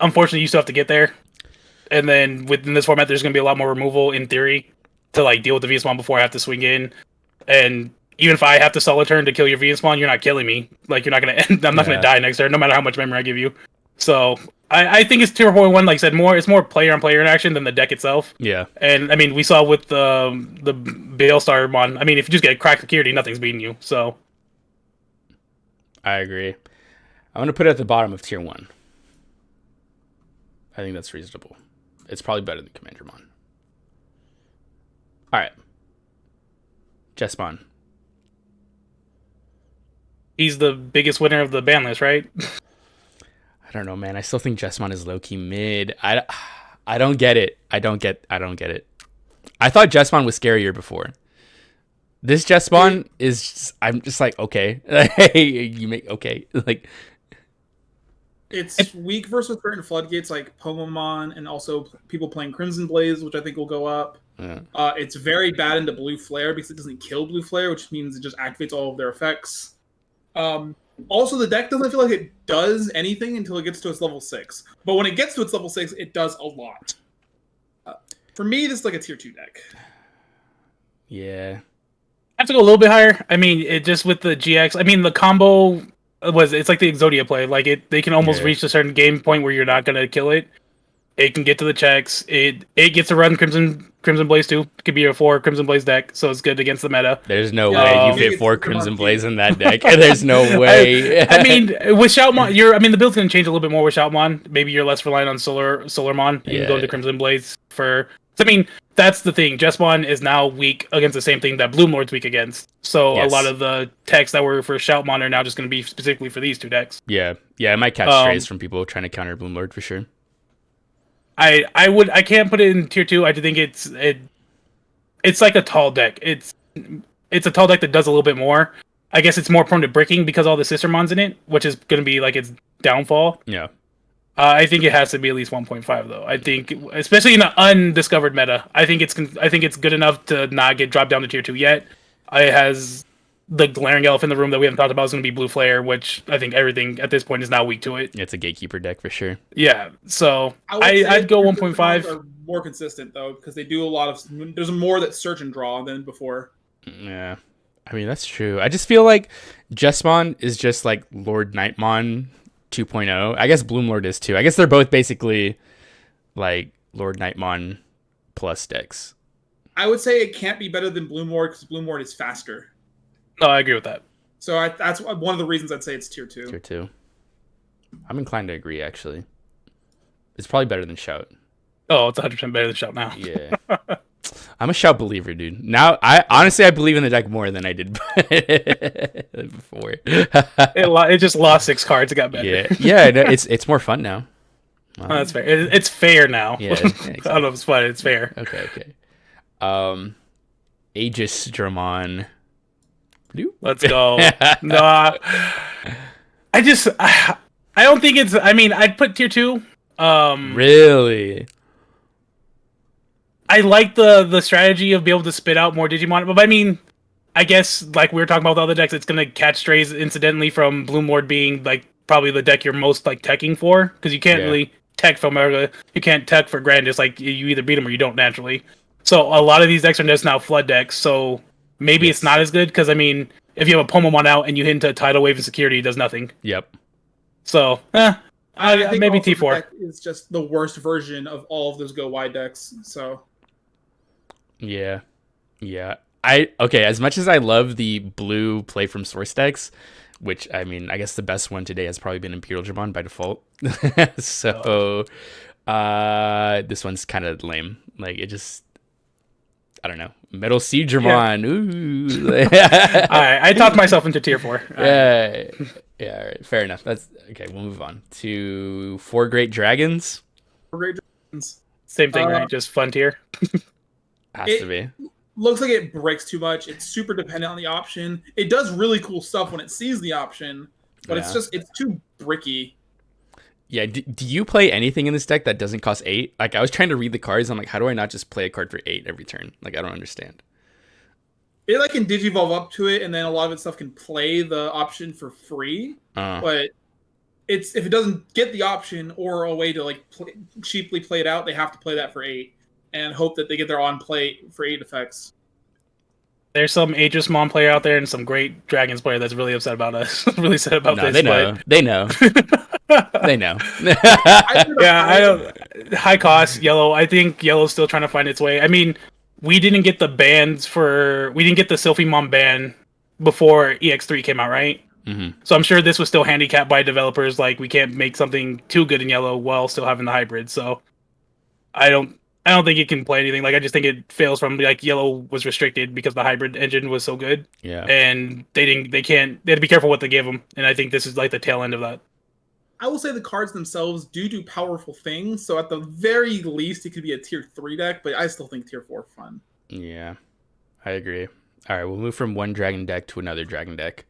B: unfortunately you still have to get there, and then within this format, there's going to be a lot more removal in theory. to like deal with the Venusmon before I have to swing in. And even if I have to solo turn to kill your Venusmon, you're not killing me. Like you're not gonna end. I'm not gonna die next turn, no matter how much memory I give you. So I think it's tier 4-1. Like I said, it's more player on player interaction than the deck itself.
A: Yeah.
B: And I mean, we saw with the Balestar Mon. I mean, if you just get cracked security, nothing's beating you. So
A: I agree. I'm gonna put it at the bottom of tier 1. I think that's reasonable. It's probably better than Commandramon. All right. Jesmon.
B: He's the biggest winner of the ban list, right?
A: I don't know, man. I still think Jesmon is low-key mid. I don't get it. I don't get it. I thought Jesmon was scarier before. This Jesmon is just, I'm just like, okay. You make okay. Like
C: it's weak versus certain floodgates like Pomamon and also people playing Crimson Blaze, which I think will go up.
A: Yeah.
C: It's very bad into Blue Flare because it doesn't kill Blue Flare, which means it just activates all of their effects. Also, the deck doesn't feel like it does anything until it gets to its level 6. But when it gets to its level 6, it does a lot. For me, this is like a tier 2 deck.
A: Yeah.
B: I have to go a little bit higher. I mean, it just with the GX. I mean, the combo it's like the Exodia play. Like they can almost reach a certain game point where you're not gonna kill it. It can get to the checks. It gets to run Crimson Blaze too. It could be a 4 Crimson Blaze deck, so it's good against the meta.
A: There's no way you fit 4 Crimson Blaze in that deck. There's no way.
B: I mean, with Shoutmon, the build's gonna change a little bit more with Shoutmon. Maybe you're less reliant on Solarmon and you go to Crimson Blaze for. I mean, that's the thing. Jesmon is now weak against the same thing that Bloomlord's weak against. So a lot of the techs that were for Shoutmon are now just going to be specifically for these 2 decks.
A: Yeah, I might catch strays from people trying to counter Bloomlord for sure.
B: I can't put it in tier 2. I think it's like a tall deck. It's a tall deck that does a little bit more. I guess it's more prone to bricking because all the Sistermons in it, which is going to be like its downfall.
A: Yeah.
B: I think it has to be at least 1.5 though. I think, especially in the undiscovered meta, I think it's good enough to not get dropped down to tier 2 yet. It has the glaring elephant in the room that we haven't talked about is going to be Blue Flare, which I think everything at this point is now weak to it.
A: It's a gatekeeper deck for sure.
B: Yeah, so I'd go 1.5.
C: Are more consistent though because they do a lot of. There's more that search and draw than before.
A: Yeah, I mean that's true. I just feel like Jesmon is just like Lord Nightmon 2.0. I guess Bloomlord is too. I guess they're both basically like Lord Nightmon plus decks.
C: I would say it can't be better than Bloomlord because Bloomlord is faster.
B: No, I agree with that.
C: So that's one of the reasons I'd say it's tier 2.
A: Tier 2. I'm inclined to agree, actually. It's probably better than Shout.
B: Oh, it's 100% better than Shout now.
A: Yeah. I'm a Shout believer, dude. Now, I believe in the deck more than I did before.
B: It just lost 6 cards. It got better.
A: Yeah. No, it's more fun now.
B: Oh, that's fair. It's fair now.
A: Yeah, exactly.
B: I don't know if it's fun. It's fair.
A: Okay. Aegis Dramon.
B: Let's go. No, I don't think it's. I mean, I'd put tier 2.
A: Really?
B: I like the strategy of being able to spit out more Digimon, but I mean, I guess like we were talking about with other decks, it's gonna catch strays incidentally from Bloomlord being like probably the deck you're most like teching for because you can't really tech from you can't tech for Grandis. Like you either beat them or you don't naturally. So a lot of these decks are just now flood decks. So maybe it's not as good because I mean, if you have a Pomamon out and you hit into Tidal Wave and Security, it does nothing.
A: Yep.
C: So I think
B: maybe T4
C: is just the worst version of all of those go wide decks. So
A: yeah. As much as I love the blue play from source decks, which I mean, I guess the best one today has probably been Imperial Dramon by default. So this one's kind of lame. Like it just, I don't know. Metal Sea Dramon. Ooh.
B: All right, I talked myself into tier 4.
A: Yeah. All right. Fair enough. That's okay. We'll move on to 4 Great Dragons.
C: 4 Great Dragons.
B: Same thing, right? Just fun tier.
A: Has to be.
C: Looks like it breaks too much. It's super dependent on the option. It does really cool stuff when it sees the option, but it's too bricky.
A: Yeah, do you play anything in this deck that doesn't cost 8? Like, I was trying to read the cards. I'm like, how do I not just play a card for 8 every turn? Like, I don't understand.
C: It like can digivolve up to it, and then a lot of its stuff can play the option for free. But if it doesn't get the option or a way to like cheaply play it out, they have to play that for 8. and hope that they get their on play for 8 effects.
B: There's some Aegis Mon player out there and some great Dragons player that's really upset about us. Really upset about this.
A: They know. They know. They know.
B: Yeah, I don't. High cost yellow. I think yellow's still trying to find its way. I mean, we didn't get the bans we didn't get the Sylphimon ban before EX3 came out, right?
A: Mm-hmm.
B: So I'm sure this was still handicapped by developers. Like, we can't make something too good in yellow while still having the hybrid. So I don't think it can play anything. Like, I just think it fails from, like, yellow was restricted because the hybrid engine was so good.
A: Yeah.
B: And they had to be careful what they gave them. And I think this is like the tail end of that.
C: I will say the cards themselves do powerful things. So at the very least, it could be a tier 3 deck, but I still think tier 4 fun.
A: Yeah, I agree. All right, we'll move from one dragon deck to another dragon deck.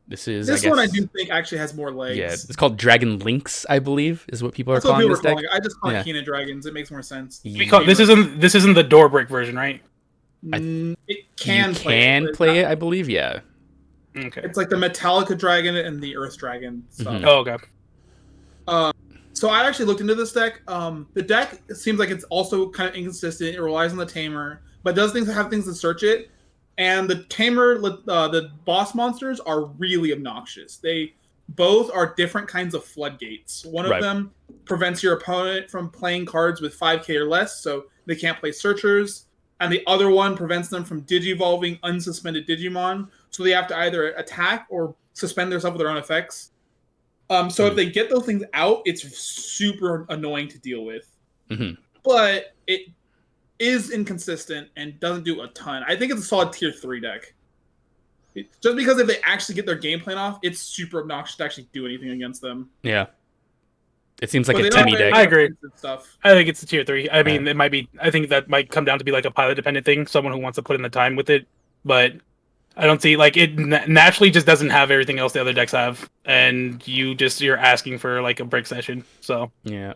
A: This
C: one I do think actually has more legs.
A: Yeah, it's called Dragon Links, I believe, is what people are calling this deck.
C: I just call it Kina Dragons. It makes more sense.
B: This isn't the door brick version, right?
C: It can
A: play it, I believe. Yeah.
B: Okay.
C: It's like the Metallica Dragon and the Earth Dragon stuff.
A: Mm-hmm.
B: Oh, okay.
C: So I actually looked into this deck. The deck seems like it's also kind of inconsistent. It relies on the Tamer, but does have things to search it. And the Tamer, the boss monsters are really obnoxious. They both are different kinds of floodgates. One of them prevents your opponent from playing cards with 5k or less, so they can't play searchers. And the other one prevents them from digivolving unsuspended Digimon, so they have to either attack or suspend themselves with their own effects. So if they get those things out, it's super annoying to deal with.
A: Mm-hmm.
C: But it is inconsistent and doesn't do a ton. I think it's a solid tier 3 deck. Just because if they actually get their game plan off, it's super obnoxious to actually do anything against them.
A: Yeah. It seems like a Timmy deck.
B: I agree.
C: Stuff.
B: I think it's a tier 3. I mean, it might be. I think that might come down to be like a pilot dependent thing. Someone who wants to put in the time with it, but I don't see like it naturally just doesn't have everything else the other decks have, and you're asking for like a break session. So
A: yeah.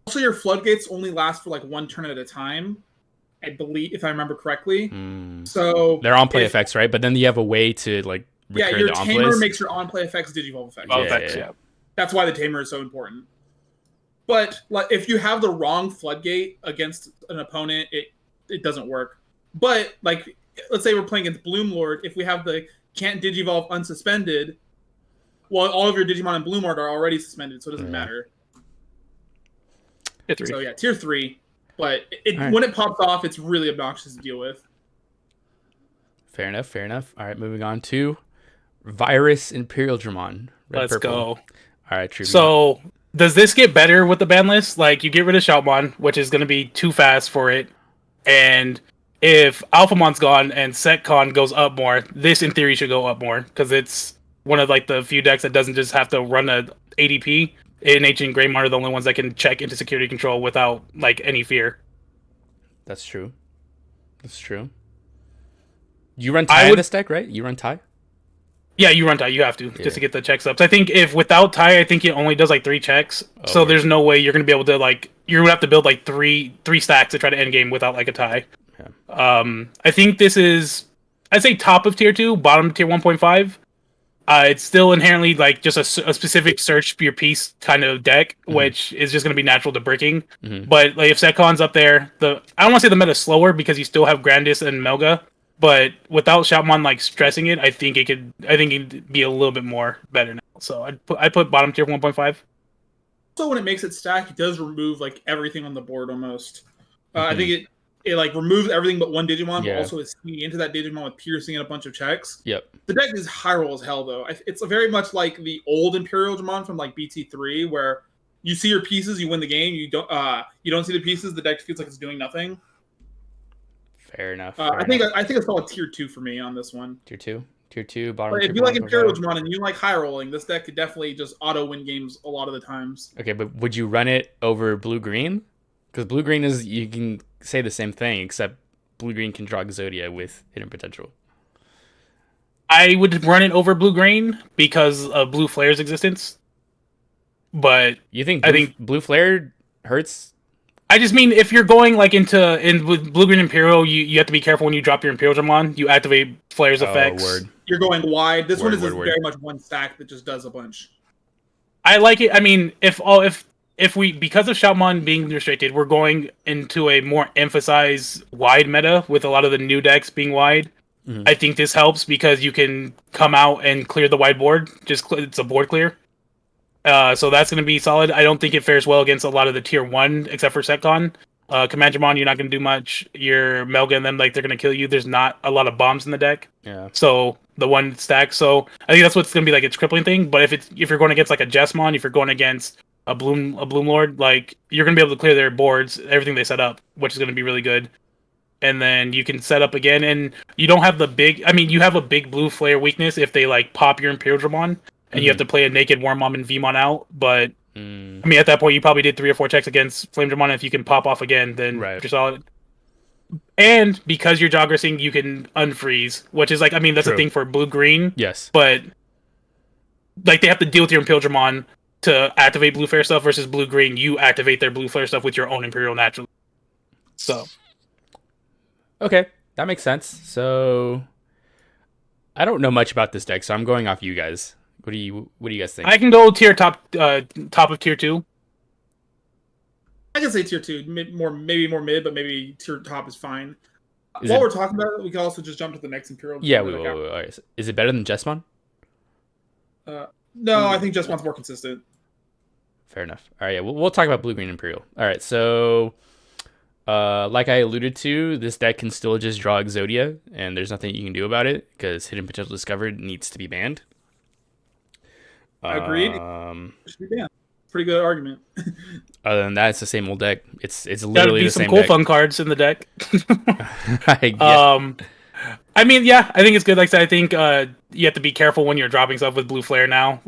C: Also, your floodgates only last for like one turn at a time, I believe, if I remember correctly. So
A: they're on play effects, right? But then you have a way to like recur
C: your
A: the on
C: Tamer
A: plays.
C: makes your on play effects digivolve effects.
B: Yeah.
C: That's why the Tamer is so important. But like, if you have the wrong floodgate against an opponent, it doesn't work. But like, let's say we're playing against Bloomlord. If we have the can't digivolve unsuspended, well, all of your Digimon in Bloomlord are already suspended, so it doesn't matter.
B: Tier 3.
C: So yeah, tier 3. But when it pops off, it's really obnoxious to deal with.
A: Fair enough. All right, moving on to Virus Imperial Dramon.
B: Let's go.
A: All right, true.
B: So, does this get better with the ban list? Like, you get rid of Shoutmon, which is going to be too fast for it. And if Alphamon's gone and Setcon goes up more, this in theory should go up more. Because it's one of like the few decks that doesn't just have to run a ADP. NH and Greymon are the only ones that can check into security control without like any fear.
A: That's true. You run Tie in this deck, right? You run Tie?
B: Yeah, you run Tie. You have to just to get the checks up. So I think if without Tie, I think it only does like 3 checks. So there's no way you're gonna be able to like you're gonna have to build like three stacks to try to end game without like a Tie. Yeah. I think this is I'd say top of tier 2, bottom of tier 1.5. It's still inherently like just a specific search for your piece kind of deck, which is just going to be natural to bricking. But like if Setcon's up there, I don't want to say the meta's slower because you still have Grandis and Melga, but without Shoutmon like stressing it, I think it'd be a little bit more better now. So I'd put bottom tier 1.5.
C: Also, when it makes it stack, it does remove like everything on the board almost. I think it like removes everything but one Digimon, but also is sneaking into that Digimon with piercing and a bunch of checks.
A: Yep.
C: The deck is high roll as hell, though. It's very much like the old Imperial Digimon from like BT3, where you see your pieces, you win the game. You don't see the pieces, the deck feels like it's doing nothing.
A: Fair enough.
C: I think it's all a tier 2 for me on this one.
A: Tier 2, bottom.
C: But if you like Imperial Digimon and you like high rolling, this deck could definitely just auto win games a lot of the times.
A: Okay, but would you run it over blue-green? Because blue-green is, you can say the same thing, except blue-green can draw Exodia with hidden potential.
B: I would run it over blue-green because of Blue Flare's existence. But
A: I think Blue Flare hurts.
B: I just mean if you're going like with blue-green Imperial, you have to be careful when you drop your Imperial Digimon. You activate Flare's effects.
A: Word.
C: You're going wide. This one is very much one stack that just does a bunch.
B: I like it. I mean, if because of Shoutmon being restricted, we're going into a more emphasized wide meta with a lot of the new decks being wide. Mm-hmm. I think this helps because you can come out and clear the wide board. It's a board clear. So that's going to be solid. I don't think it fares well against a lot of the tier 1, except for Setcon. Commandramon, you're not going to do much. Your Melga and them, like, they're going to kill you. There's not a lot of bombs in the deck.
A: Yeah.
B: So the one stack. So I think that's what's going to be like its crippling thing. But if you're going against like a Jesmon, if you're going against a Bloom Lord, like, you're going to be able to clear their boards, everything they set up, which is going to be really good. And then you can set up again, and you don't have the big... I mean, you have a big blue flare weakness if they, like, pop your Imperial Dramon, and you have to play a naked Wormmon and Vmon out, but... I mean, at that point, you probably did 3 or 4 checks against Flame Dramon, and if you can pop off again, then you're solid. And because you're Jogressing, you can unfreeze, which is, like, I mean, that's a thing for blue-green.
A: Yes.
B: But, like, they have to deal with your Imperial Dramon to activate blue flare stuff versus blue-green. You activate their blue flare stuff with your own Imperial naturally. So...
A: Okay, that makes sense. So, I don't know much about this deck, so I'm going off you guys. What do you guys think?
B: I can go top of tier 2.
C: I can say tier 2, maybe more mid, but maybe tier top is fine. While we're talking about it, we can also just jump to the next Imperial.
A: Yeah, we will. Right. Is it better than Jesmon?
C: No, I think Jesmon's more consistent.
A: Fair enough. All right, yeah, we'll talk about blue-green Imperial. All right, so... like I alluded to, this deck can still just draw Exodia, and there's nothing you can do about it because Hidden Potential Discovered needs to be banned.
C: Agreed. It should be banned. Pretty good argument.
A: Other than that, it's the same old deck. It's literally the same deck.
B: Some cool fun cards in the deck.
A: Yeah.
B: I mean, yeah, I think it's good. Like I said, I think you have to be careful when you're dropping stuff with Blue Flare now,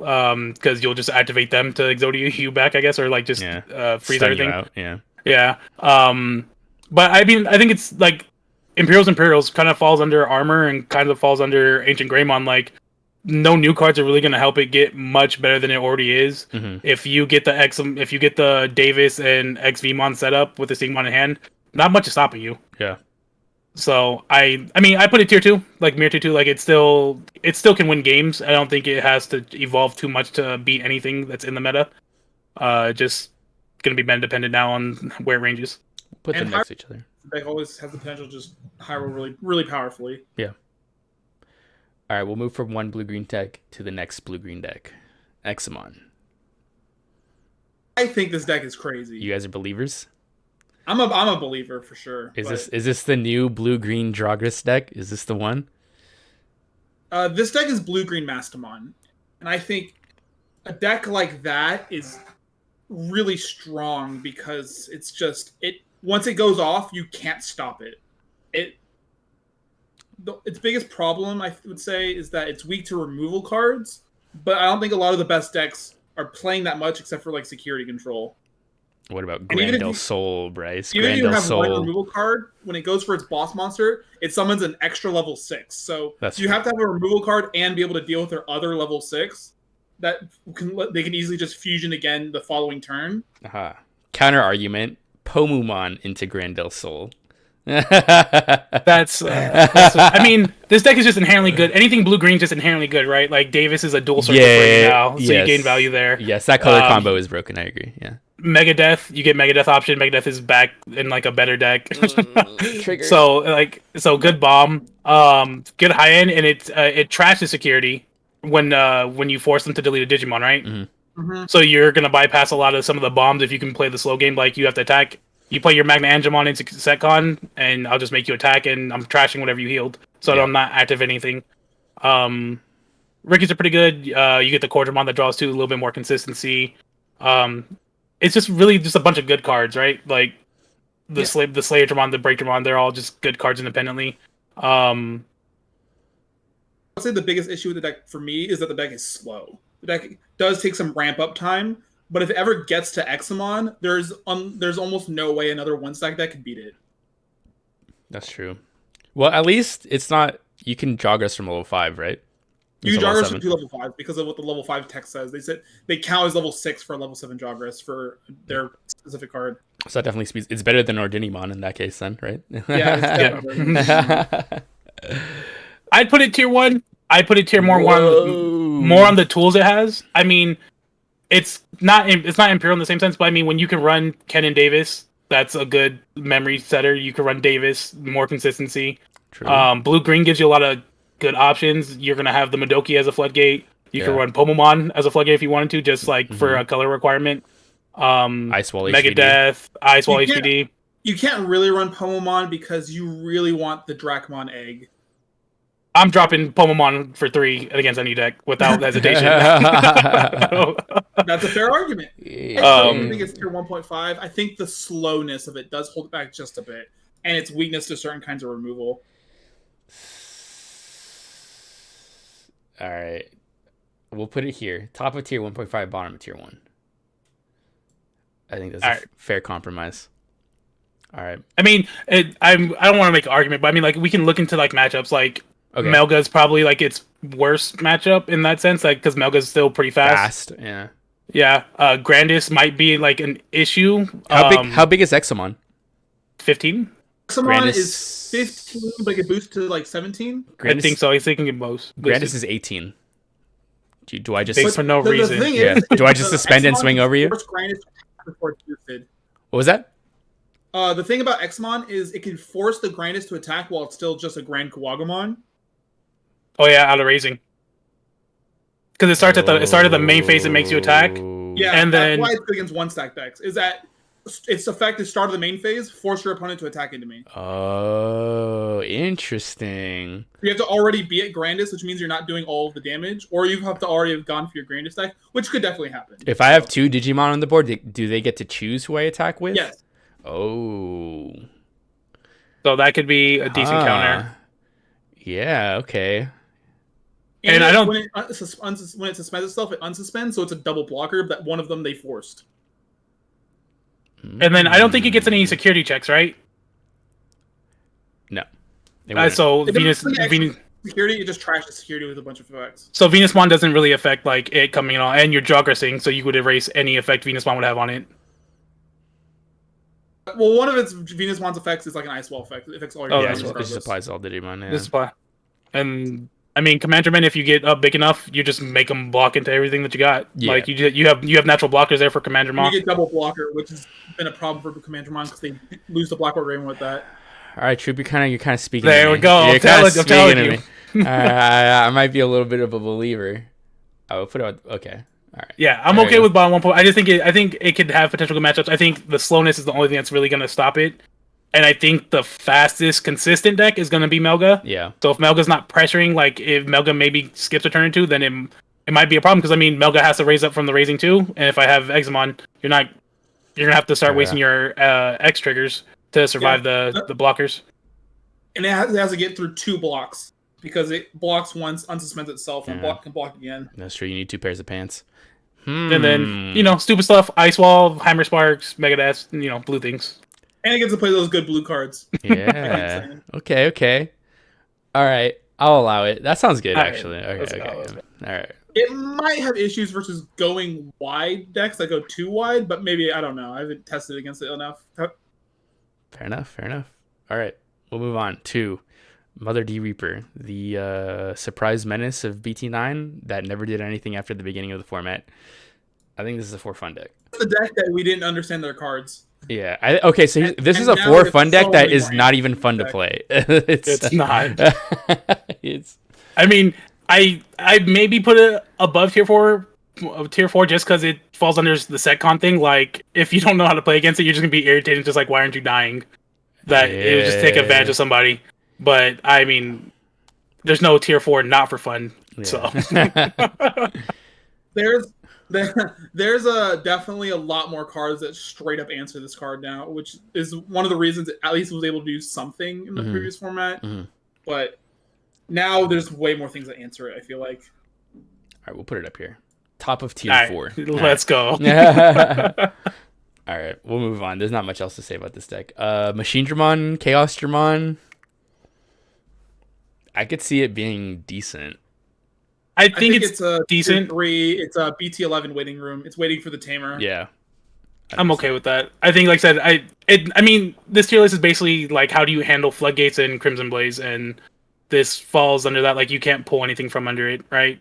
B: because you'll just activate them to Exodia you back, I guess, or like just freeze
A: Stun
B: everything.
A: You out. Yeah.
B: Yeah. But I mean, I think it's like Imperials kind of falls under Armor and kind of falls under Ancient Greymon. Like, no new cards are really going to help it get much better than it already is. Mm-hmm. If you get the Davis and XVmon set up with the Sigmon in hand, not much is stopping you.
A: Yeah.
B: So I mean, I put it tier 2, like Mirror tier 2. Like, it still can win games. I don't think it has to evolve too much to beat anything that's in the meta. Just going to be meta dependent now on where it ranges.
A: Put them next to each other.
C: The deck always has the potential to just hyrule really, really powerfully.
A: Yeah. All right, we'll move from one blue-green deck to the next blue-green deck. Examon.
C: I think this deck is crazy.
A: You guys are believers?
C: I'm a believer for sure.
A: Is this the new blue-green Droggris deck? Is this the one?
C: This deck is blue-green Mastamon. And I think a deck like that is really strong because it's just... Once it goes off, you can't stop it. Its biggest problem, I would say, is that it's weak to removal cards, but I don't think a lot of the best decks are playing that much except for like security control.
A: What about Grandel Soul, Bryce?
C: Even if you have one removal card, when it goes for its boss monster, it summons an extra level 6. So you have to have a removal card and be able to deal with their other level 6 that they can easily just fusion again the following turn.
A: Counter argument. Pomumon into Grandel Soul.
B: That's I mean, this deck is just inherently good. Anything blue-green is just inherently good, right? Like, Davis is a dual circle right now, so you gain value there.
A: Yes, that color combo is broken, I agree, yeah.
B: Megadeth, you get Megadeth option. Megadeth is back in, like, a better deck. So good bomb. Good high-end, and it trashes security when you force them to delete a Digimon, right? Mm-hmm. Mm-hmm. So you're going to bypass a lot of some of the bombs if you can play the slow game. Like, you have to attack. You play your Magna Angemon into Setcon, and I'll just make you attack, and I'm trashing whatever you healed. So I'm not active anything. Ricky's are pretty good. You get the Quadramon that draws 2, a little bit more consistency. It's just really just a bunch of good cards, right? Like, the Slayer Dramon, the Break Dramon, they're all just good cards independently.
C: I'd say the biggest issue with the deck for me is that the deck is slow. The deck does take some ramp up time, but if it ever gets to Examon, there's almost no way another one-stack deck can beat it.
A: That's true. Well, at least it's not... You can Jogress from level 5, right?
C: You can Jogress from 2 level 5 because of what the level 5 text says. They said they count as level 6 for a level 7 Jogress for their specific card.
A: So that definitely speeds... It's better than Ordinimon in that case then, right?
C: Yeah,
B: I'd put it tier 1. I put it tier more on the tools it has. I mean, it's it's not Imperial in the same sense, but I mean when you can run Ken and Davis, that's a good memory setter. You can run Davis, more consistency.
A: True.
B: Blue green gives you a lot of good options. You're gonna have the Madoki as a floodgate. You can
A: Yeah.
B: run Pomomon as a floodgate if you wanted to, just like for a color requirement.
A: Ice Wall HPD.
B: Megadeth, Ice Wall HPD.
C: You can't really run Pomomon because you really want the Dracmon egg.
B: I'm dropping Pomomon for 3 against any deck without hesitation.
C: That's a fair argument. I think it's tier 1.5. I think the slowness of it does hold it back just a bit, and its weakness to certain kinds of removal.
A: All right, we'll put it here. Top of tier 1.5, bottom of tier 1. I think that's a fair compromise. All right.
B: I mean, I don't want to make an argument, but I mean, like we can look into like matchups. Like Melga is probably like its worst matchup in that sense, like because Melga is still pretty fast.
A: Yeah.
B: Yeah. Grandis might be like an issue.
A: How big is Examon?
B: 15.
C: Examon is 15, but it can boost to like 17.
B: I think so. I think it can boost.
A: Grandis is 18. Do I just
B: for no reason?
A: Do I just suspend and swing over you?
C: What
A: was that?
C: The thing about Examon is it can force the Grandis to attack while it's still just a Grand Kuwagamon.
B: Oh yeah, out of raising. Because it started at the main phase and makes you attack.
C: Yeah, and then that's why it's good against one stack decks. Is that its effect is start of the main phase, force your opponent to attack into me.
A: Oh, interesting.
C: You have to already be at Grandis, which means you're not doing all of the damage, or you have to already have gone for your Grandis deck, which could definitely happen.
A: If I have 2 Digimon on the board, do they get to choose who I attack with?
C: Yes.
A: Oh.
B: So that could be a decent counter.
A: Yeah, okay.
C: And I don't when it suspends itself, it unsuspends, so it's a double blocker that one of them they forced.
B: And then I don't think it gets any security checks, right?
A: No.
B: So Venus
C: security, it just trashes security with a bunch of effects.
B: So Venusmon doesn't really affect like it coming on, and your Jogressing, so you would erase any effect Venusmon would have on it.
C: Well, one of its Venusmon's effects is like an Ice Wall effect. It affects all your
A: it just applies to all Digimon.
B: Yeah. And I mean, Commanderman, if you get up big enough, you just make them block into everything that you got. Yeah. Like you have natural blockers there for Commandermon.
C: You get double blocker, which has been a problem for Commandermon because they lose the Black Raven with that.
A: All right, Troop, you're kind of speaking.
B: There we go. I'm telling you.
A: I might be a little bit of a believer. I will put out. Okay. All right.
B: Yeah, I'm okay with bottom 1 point. I think it could have potential good matchups. I think the slowness is the only thing that's really going to stop it. And I think the fastest consistent deck is going to be Melga.
A: Yeah.
B: So if Melga's not pressuring, like if Melga maybe skips a turn or two, then it might be a problem because I mean Melga has to raise up from the raising too, and if I have Examon, you're gonna have to start wasting your X triggers to survive the blockers.
C: And it has to get through 2 blocks because it blocks once, unsuspends itself, and can block again.
A: That's true. You need 2 pairs of pants.
B: And then stupid stuff: Ice Wall, Hammer Sparks, Megadeth, blue things.
C: And it gets to play those good blue cards.
A: Yeah. Okay. All right. I'll allow it. That sounds good, actually. Okay. All right.
C: It might have issues versus going wide decks that go too wide, but maybe, I don't know. I haven't tested against it enough.
A: Fair enough. All right. We'll move on to Mother D Reaper, the surprise menace of BT9 that never did anything after the beginning of the format. I think this is a 4-fun deck.
C: The deck that we didn't understand their cards.
A: Yeah. So this is a 4-fun deck that is not even fun to play.
B: It's not. I mean, I maybe put it above tier 4 just because it falls under the setcon thing. Like, if you don't know how to play against it, you're just gonna be irritated. Just like, why aren't you dying? That it would just take advantage of somebody. But I mean, there's no tier 4 not for fun. Yeah. So
C: There's definitely a lot more cards that straight up answer this card now, which is one of the reasons it at least was able to do something in the previous format. But now there's way more things that answer it, I feel like.
A: All right, we'll put it up here. Top of tier 4.
B: Let's go.
A: All right, we'll move on. There's not much else to say about this deck. Machine Dramon, Chaos Dramon. I could see it being decent.
B: I think it's
C: a
B: decent.
C: 3. It's a BT11 waiting room. It's waiting for the tamer.
A: Yeah.
B: I'm okay with that. I think, like I said, I mean, this tier list is basically like, how do you handle Floodgates and Crimson Blaze, and this falls under that. Like, you can't pull anything from under it, right?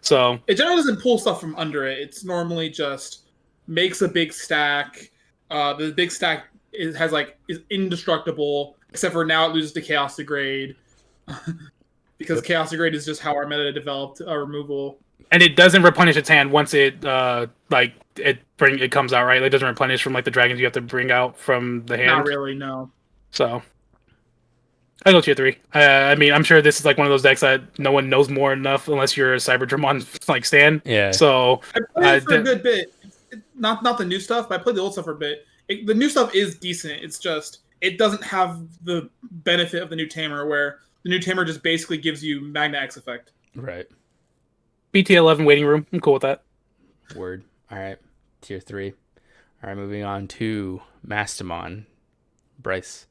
B: So
C: it generally doesn't pull stuff from under it. It's normally just makes a big stack. The big stack is indestructible, except for now it loses to Chaos Degrade. Because Chaos Degrade is just how our meta developed removal.
B: And it doesn't replenish its hand once it it comes out, right? It doesn't replenish from like the dragons you have to bring out from the hand.
C: Not really, no.
B: So I go tier 3. I mean, I'm sure this is like one of those decks that no one knows more enough unless you're a Cyberdramon like stan.
A: Yeah.
B: So
C: I played it for a good bit. Not the new stuff, but I played the old stuff for a bit. The new stuff is decent. It's just it doesn't have the benefit of the new Tamer, where the new Tamer just basically gives you Magna X effect.
A: Right.
B: BT11 waiting room. I'm cool with that.
A: Word. All right. Tier 3. All right, moving on to Mastamon. Bryce.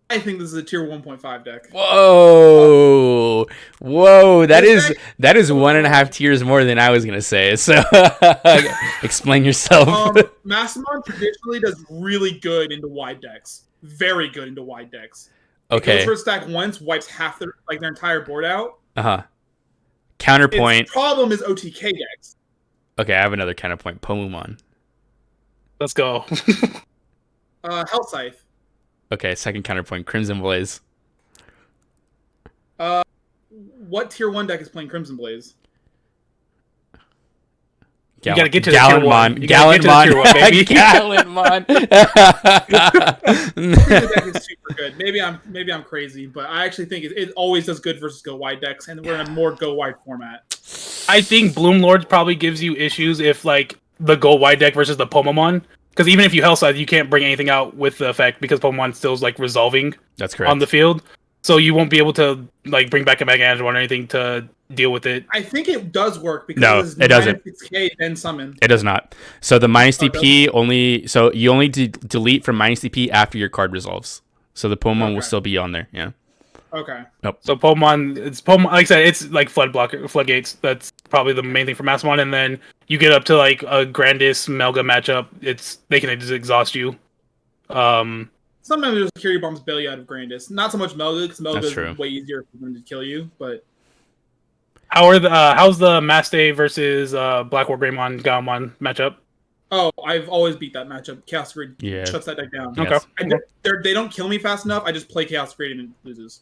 C: I think this is a tier 1.5 deck.
A: Whoa. Whoa. That is 1.5 tiers more than I was going to say. So explain yourself.
C: Mastamon traditionally does really good into wide decks. Very good into wide decks.
A: Okay.
C: It goes for a stack once, wipes half their entire board out.
A: Uh-huh. Counterpoint.
C: Its problem is OTK decks.
A: Okay, I have another counterpoint. Pomumon.
B: Let's go.
C: Hell Scythe.
A: Okay, second counterpoint. Crimson Blaze.
C: What tier 1 deck is playing Crimson Blaze?
B: You gotta get to the tier 1.
A: Gallantmon. Gallantmon.
C: The deck is super good. Maybe I'm crazy, but I actually think it always does good versus go wide decks, and we're in a more go wide format.
B: I think Bloom Lord probably gives you issues if like the go wide deck versus the Pomamon. Because even if you Hellscythe, you can't bring anything out with the effect because Pokemon still is like resolving.
A: That's correct.
B: On the field, so you won't be able to like bring back a Mega or anything to deal with it.
C: I think it does work because
A: it doesn't.
C: 6K then summon.
A: It does not. So the minus DP only. So you only delete from minus DP after your card resolves. So the Pokemon will still be on there. Yeah.
C: Okay.
B: Nope. So Pokemon, like I said, it's like floodgates. That's probably the main thing for Masmon, and then you get up to like a Grandis Melga matchup. They can just exhaust you.
C: Sometimes there's security bombs bail you out of Grandis. Not so much Melga because Melga is way easier for them to kill you. But
B: how's the Maste versus Black War Greymon Gaomon matchup?
C: Oh, I've always beat that matchup. Chaos Grid shuts that deck down.
B: Yes.
C: Okay. They don't kill me fast enough. I just play Chaos Grid and it loses.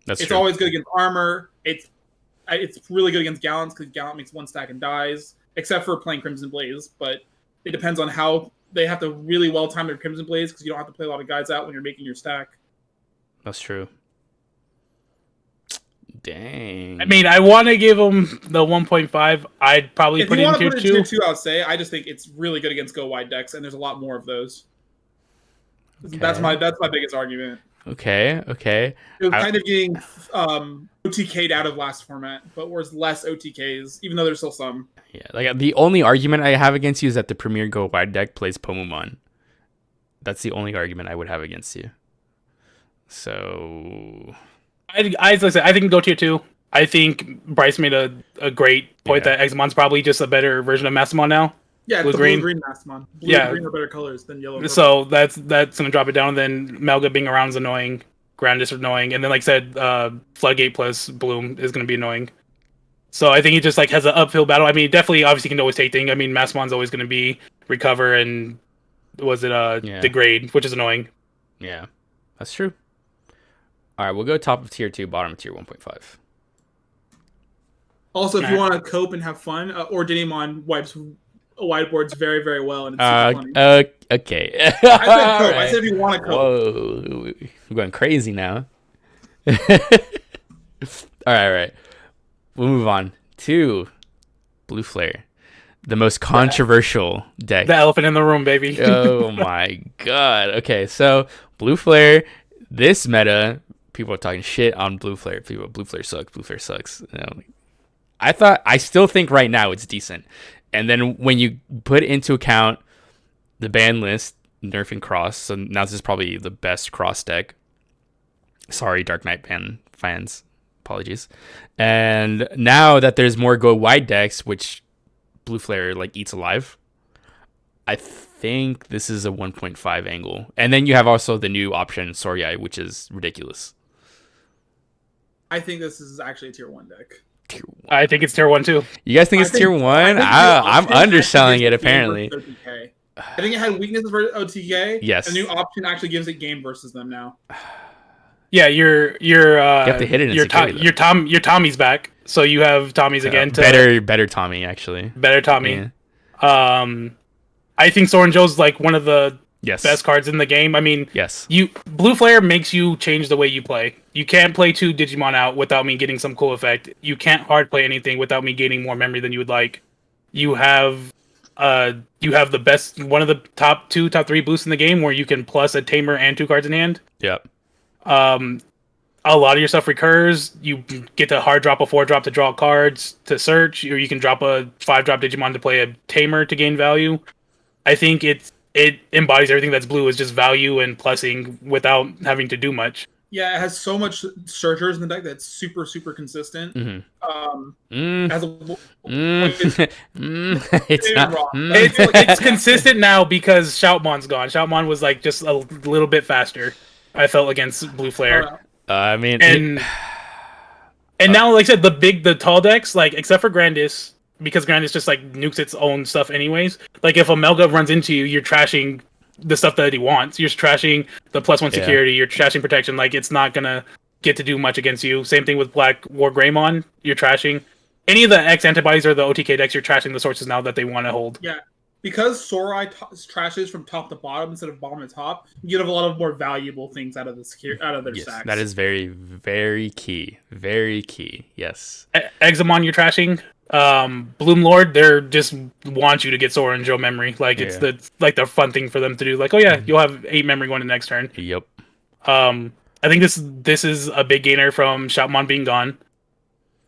A: It's
C: true. Always good against armor. It's really good against Gallants because Gallant makes one stack and dies, except for playing Crimson Blaze. But it depends on how they have to really well time their Crimson Blaze because you don't have to play a lot of guys out when you're making your stack.
A: That's true. Dang.
B: I mean, I want to give them the 1.5. I'd probably put it in tier 2.
C: If you want to put it in tier 2, I would say. I just think it's really good against go wide decks, and there's a lot more of those. Okay. That's my biggest argument.
A: Okay.
C: It was kind of getting OTK'd out of last format, but there's less OTKs, even though there's still some.
A: Yeah, like the only argument I have against you is that the Premier Go Wide deck plays Pomumon. That's the only argument I would have against you. So
B: I think go tier 2. I think Bryce made a great point that Exmon's probably just a better version of Mastamon now.
C: Yeah, it's blue green Mastamon. Blue and green are better colors than yellow and purple.
B: So that's gonna drop it down. Then Melga being around is annoying. Grandis is annoying, and then like I said, Floodgate plus Bloom is gonna be annoying. So I think he just like has an uphill battle. I mean, definitely, obviously, can always take things. I mean, Mastamon's always gonna be recover and degrade, which is annoying.
A: Yeah, that's true. All right, we'll go top of tier 2, bottom of tier 1.5.
C: Also, if you want to cope and have fun, or Digimon wipes whiteboards very, very well, and it's super funny.
A: Okay.
C: I said cope. Right. I said if you want to cope.
A: Whoa, we're going crazy now. All right. We'll move on to Blue Flare, the most controversial deck.
B: The elephant in the room, baby.
A: Oh my god. Okay, so Blue Flare, this meta, people are talking shit on Blue Flare. Blue Flare sucks. You know, I still think right now it's decent. And then when you put into account the ban list, Nerf and Cross, so now this is probably the best Cross deck. Sorry, Dark Knight ban fans. Apologies. And now that there's more go wide decks, which Blue Flare like eats alive, I think this is a 1.5 angle. And then you have also the new option, Soryai, which is ridiculous.
C: I think this is actually a tier 1 deck.
A: tier 1.
B: I think it's tier 1 too.
A: You guys think it's tier 1? I'm underselling it apparently.
C: I think it had weaknesses for OTK.
A: Yes.
C: The new option actually gives it game versus them now.
B: Yeah, you
A: have to hit it in security,
B: your Tommy's back, so you have Tommy's again.
A: Better Tommy actually.
B: Better Tommy. Yeah. I think Soren Joe's like one of the best cards in the game. I mean, Blue Flare makes you change the way you play. You can't play 2 Digimon out without me getting some cool effect. You can't hard play anything without me gaining more memory than you would like. You have the best, one of the top 3 boosts in the game where you can plus a Tamer and 2 cards in hand.
A: Yep.
B: A lot of your stuff recurs. You get to hard drop a 4-drop to draw cards to search, or you can drop a 5-drop Digimon to play a Tamer to gain value. I think it embodies everything that's blue, is just value and plussing without having to do much.
C: Yeah, it has so much searchers in the deck that's super, super consistent.
B: It's consistent now because Shoutmon's gone. Shoutmon was like just a little bit faster, I felt, against Blue Flare.
A: I mean,
B: and now, like I said, the tall decks, like except for Grandis, because Grandis just like nukes its own stuff anyways. Like if a Melga runs into you, you're trashing the stuff that he wants. You're trashing the +1 security. You're trashing protection. Like it's not gonna get to do much against you. Same thing with Black War Greymon. You're trashing any of the X antibodies or the OTK decks. You're trashing the sources now that they want to hold.
C: Yeah. Because Sorai trashes from top to bottom instead of bottom to top, you get a lot of more valuable things out of their stacks.
A: That is very, very key. Very key. Yes.
B: Examon, you're trashing. Bloom Lord, they're just want you to get Sora and Joe memory. Like it's the fun thing for them to do. Like, oh yeah, you'll have 8 memory going to the next turn.
A: Yep.
B: I think this is a big gainer from Shoutmon being gone.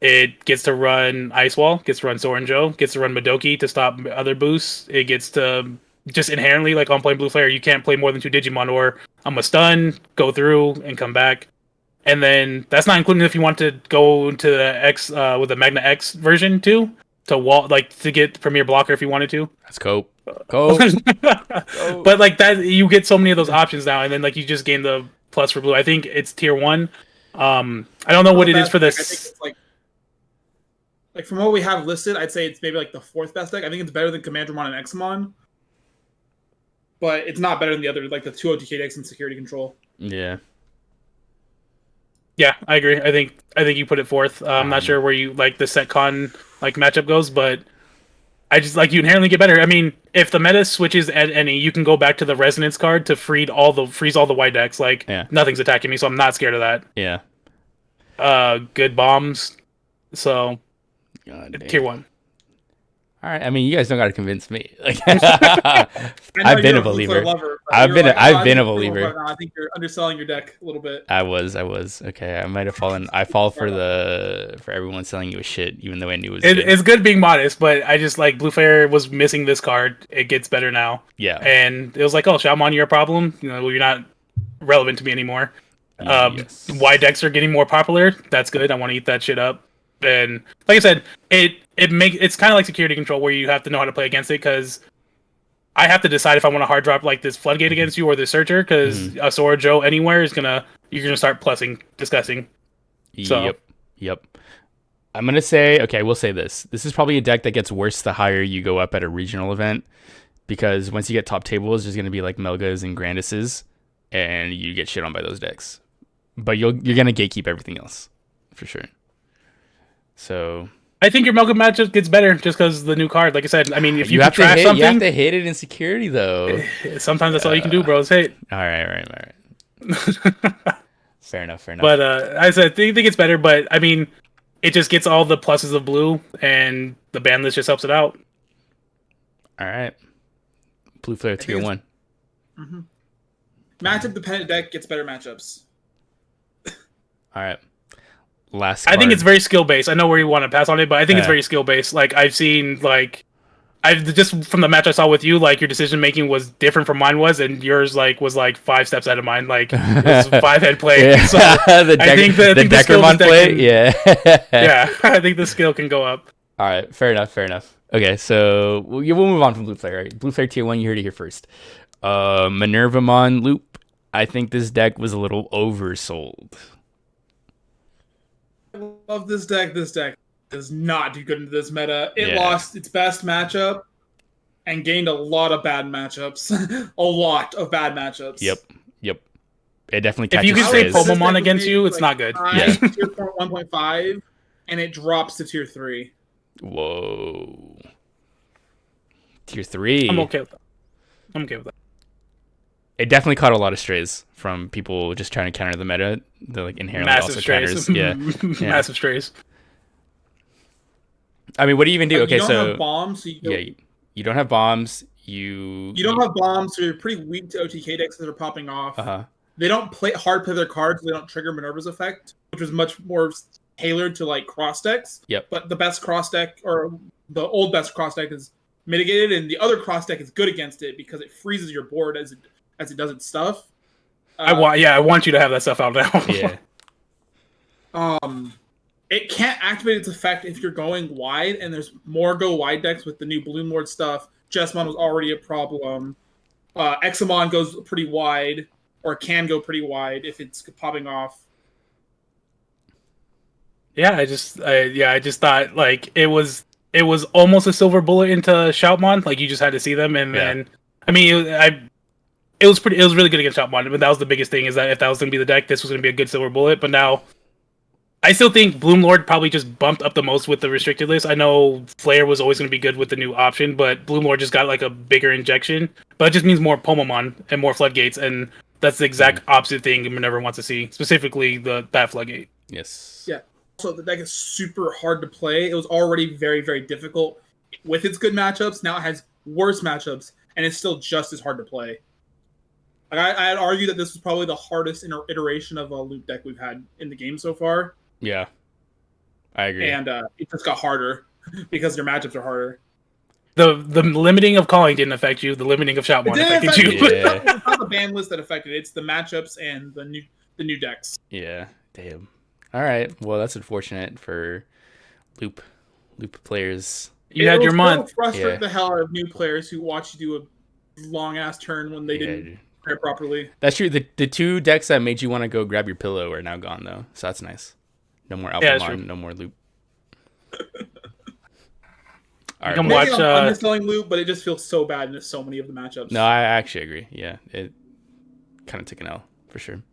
B: It gets to run Ice Wall, gets to run Soren Joe, gets to run Madoki to stop other boosts. It gets to just inherently, like on playing Blue Flare, you can't play more than 2 Digimon, or I'm a stun, go through, and come back. And then that's not including if you want to go to the X with the Magna X version too, to wall, like to get Premier Blocker if you wanted to.
A: That's cope.
B: But like that, you get so many of those options now, and then like you just gain the plus for blue. I think it's tier 1. I don't know what it is for this.
C: I think it's like from what we have listed, I'd say it's maybe like the 4th best deck. I think it's better than Commandramon and Examon, but it's not better than the other, like the 2 OTK decks and security control.
A: Yeah.
B: Yeah, I agree. I think you put it 4th. I'm not sure where you like the SetCon like matchup goes, but I just like you inherently get better. I mean, if the meta switches at any, you can go back to the Resonance card to freeze all the white decks. Like nothing's attacking me, so I'm not scared of that.
A: Yeah.
B: Good bombs. So tier 1.
A: All right. I mean, you guys don't got to convince me. Like, I've been a believer. I've been a believer.
C: I think you're underselling your deck a little bit.
A: I was. Okay. I might have fallen. I fall for everyone selling you a shit, even though I knew it was good.
B: It's good being modest, but I just like Blue Flare was missing this card. It gets better now.
A: Yeah.
B: And it was like, oh, Shaman, you're a problem. You know, you're not relevant to me anymore. Wide decks are getting more popular. That's good. I want to eat that shit up. And like I said, it's kind of like security control where you have to know how to play against it, because I have to decide if I want to hard drop like this Floodgate against you or the Searcher, because a Sora Joe anywhere you're gonna start plussing disgusting. So.
A: Yep. I'm gonna say, okay, we'll say this. This is probably a deck that gets worse the higher you go up at a regional event, because once you get top tables, there's gonna be like Melgas and Grandises, and you get shit on by those decks. But you're gonna gatekeep everything else for sure. So
B: I think your Melga matchup gets better just because the new card. Like I said, I mean, if you have trash something,
A: you have to hit it in security though.
B: Sometimes that's all you can do, bro. Is hit.
A: All right. Fair enough.
B: But I said, I think it's better. But I mean, it just gets all the pluses of blue, and the ban list just helps it out.
A: All right, Blue Flare tier 1.
C: Mm-hmm. Matchup dependent deck gets better matchups.
A: All right. I
B: think it's very skill based. I know where you want to pass on it, but I think it's very skill based. Like I've seen, like I've just from the match I saw with you, like your decision making was different from mine was, and yours was 5 steps out of mine. Like it was 5-head play.
A: Yeah.
B: So
A: I think the Deckermon play.
B: Yeah, I think the skill can go up.
A: All right, fair enough. Okay, so we'll move on from Blue Flare. Right? Blue Flare tier 1, you heard it here first. Minervamon Loop. I think this deck was a little oversold.
C: I love this deck. does not do good into this meta. It lost its best matchup and gained a lot of bad matchups. A lot of bad matchups.
A: Yep. It definitely
B: if
A: catches
B: you can say
A: strays.
B: Pomamon against you, it's not good.
C: Yeah. Tier 1.5, and it drops to tier 3.
A: Whoa. Tier 3.
B: I'm okay with that.
A: It definitely caught a lot of strays from people just trying to counter the meta. They're like inherently
B: Massive
A: also
B: strays.
A: counters. Yeah.
B: Massive strays.
A: I mean, what do you even do? Okay,
C: you don't
A: so
C: have bombs, so
A: you don't have bombs. You
C: don't have bombs, so you're pretty weak to OTK decks that are popping off. They don't hard play their cards, so they don't trigger Minerva's effect, which was much more tailored to like cross decks.
A: Yep.
C: But the best cross deck, or the old best cross deck, is mitigated, and the other cross deck is good against it because it freezes your board as it does its stuff.
B: I want you to have that stuff out now.
A: Yeah.
C: It can't activate its effect if you're going wide, and there's more go wide decks with the new Bloom Lord stuff. Jessamon was already a problem. Examon goes pretty wide, or can go pretty wide if it's popping off.
B: Yeah, I just thought like it was almost a silver bullet into Shoutmon. Like you just had to see them, and then I mean, it was really good against Shoutmon. But that was the biggest thing, is that if that was going to be the deck, this was going to be a good silver bullet. But now, I still think Bloom Lord probably just bumped up the most with the restricted list. I know Flare was always going to be good with the new option, but Bloom Lord just got like a bigger injection. But it just means more Pomamon and more floodgates, and that's the exact opposite thing Minerva wants to see, specifically that floodgate.
A: Yes.
C: Yeah. So the deck is super hard to play. It was already very, very difficult with its good matchups. Now it has worse matchups, and it's still just as hard to play. Like I'd argue that this was probably the hardest iteration of a loop deck we've had in the game so far.
A: Yeah, I agree.
C: And it just got harder because your matchups are harder.
B: The limiting of calling didn't affect you. The limiting of Shoutmon affected you.
A: Yeah.
C: It's not the ban list that affected it. It's the matchups and the new decks.
A: Yeah. Damn. All right. Well, that's unfortunate for loop players.
B: You had your month.
C: Frustrate the hell out of new players who watch you do a long ass turn when they didn't prepare properly.
A: That's true. The two decks that made you want to go grab your pillow are now gone though, so that's nice. No more Alphamon, no more loop.
B: All right, come watch.
C: I'm underselling loop, but it just feels so bad in so many of the matchups.
A: No, I actually agree. Yeah, it kind of took an L for sure.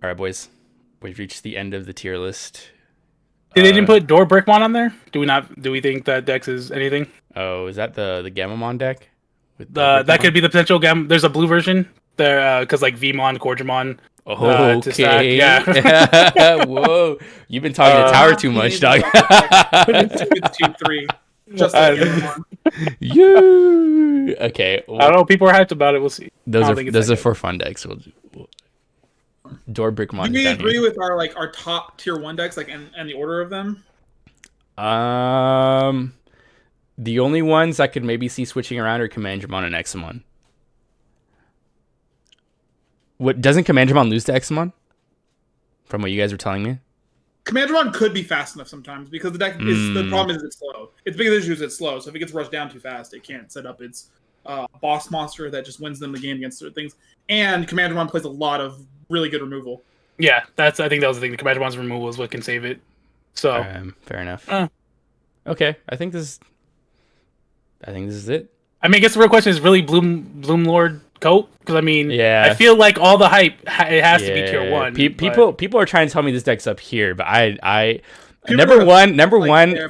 A: All right, boys, we've reached the end of the tier list.
B: They didn't put Door Brickmon on there. Do we think that Dex is anything?
A: Oh, is that the Gamamon deck?
B: That could be the potential Gam. There's a blue version there because like Vmon, Corjamon.
A: Oh, okay. Yeah. Whoa. You've been talking to Tower too much, dog.
C: It's 2-3. Just like
A: you. Okay.
B: Well, I don't know. People are hyped about it. We'll see.
A: Those are for fun decks. Door Brickmon.
C: Do we agree with our top tier 1 decks, and the order of them?
A: The only ones I could maybe see switching around are Commandramon and Examon. What doesn't Commandramon lose to Examon? From what you guys were telling me,
C: Commandramon could be fast enough sometimes because the deck is the problem is it's slow. Its biggest issue is it's slow. So if it gets rushed down too fast, it can't set up its boss monster that just wins them the game against certain things. And Commandramon plays a lot of really good removal.
B: Yeah, I think that was the thing. The Commandramon's removal is what can save it. So
A: fair enough. Okay, I think this is it.
B: I mean, I guess the real question is really Bloom Lord coat, because I mean, I feel like all the hype it has to be tier 1.
A: People are trying to tell me this deck's up here, but I number one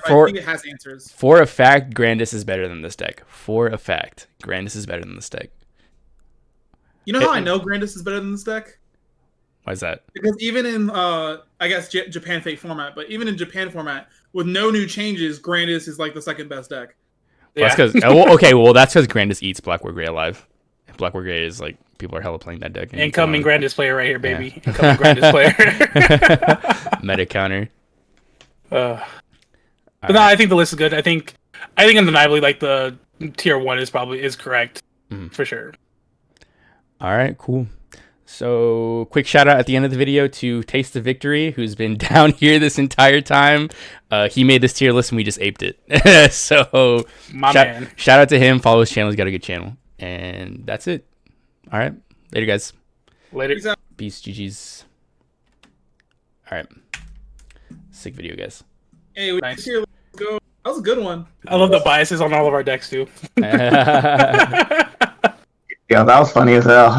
A: for
C: I think it has answers.
A: For a fact, Grandis is better than this deck. For a fact, Grandis is better than this deck.
C: You know how I know Grandis is better than this deck?
A: Why is that?
C: Because even in I guess Japan Fate format, but even in Japan format with no new changes, Grandis is like the second best deck.
A: Well, that's because that's because Grandis eats Blackwood Gray alive. Blackwood Gray is like people are hella playing that deck.
B: Incoming Grandis player right here, baby. Yeah. Incoming Grandis player.
A: Meta counter.
B: But no, I think the list is good. I think undeniably like the tier 1 is correct for sure.
A: All right, cool. So, quick shout out at the end of the video to Taste of Victory, who's been down here this entire time. He made this tier list and we just aped it. So, shout out to him. Follow his channel. He's got a good channel. And that's it. All right. Later, guys.
B: Later.
A: Peace. GG's. All right. Sick video, guys.
C: Hey, we
B: Nice.
C: here. Let's go. That was a good one.
B: I love the biases on all of our decks too.
D: Yeah, that was funny as hell.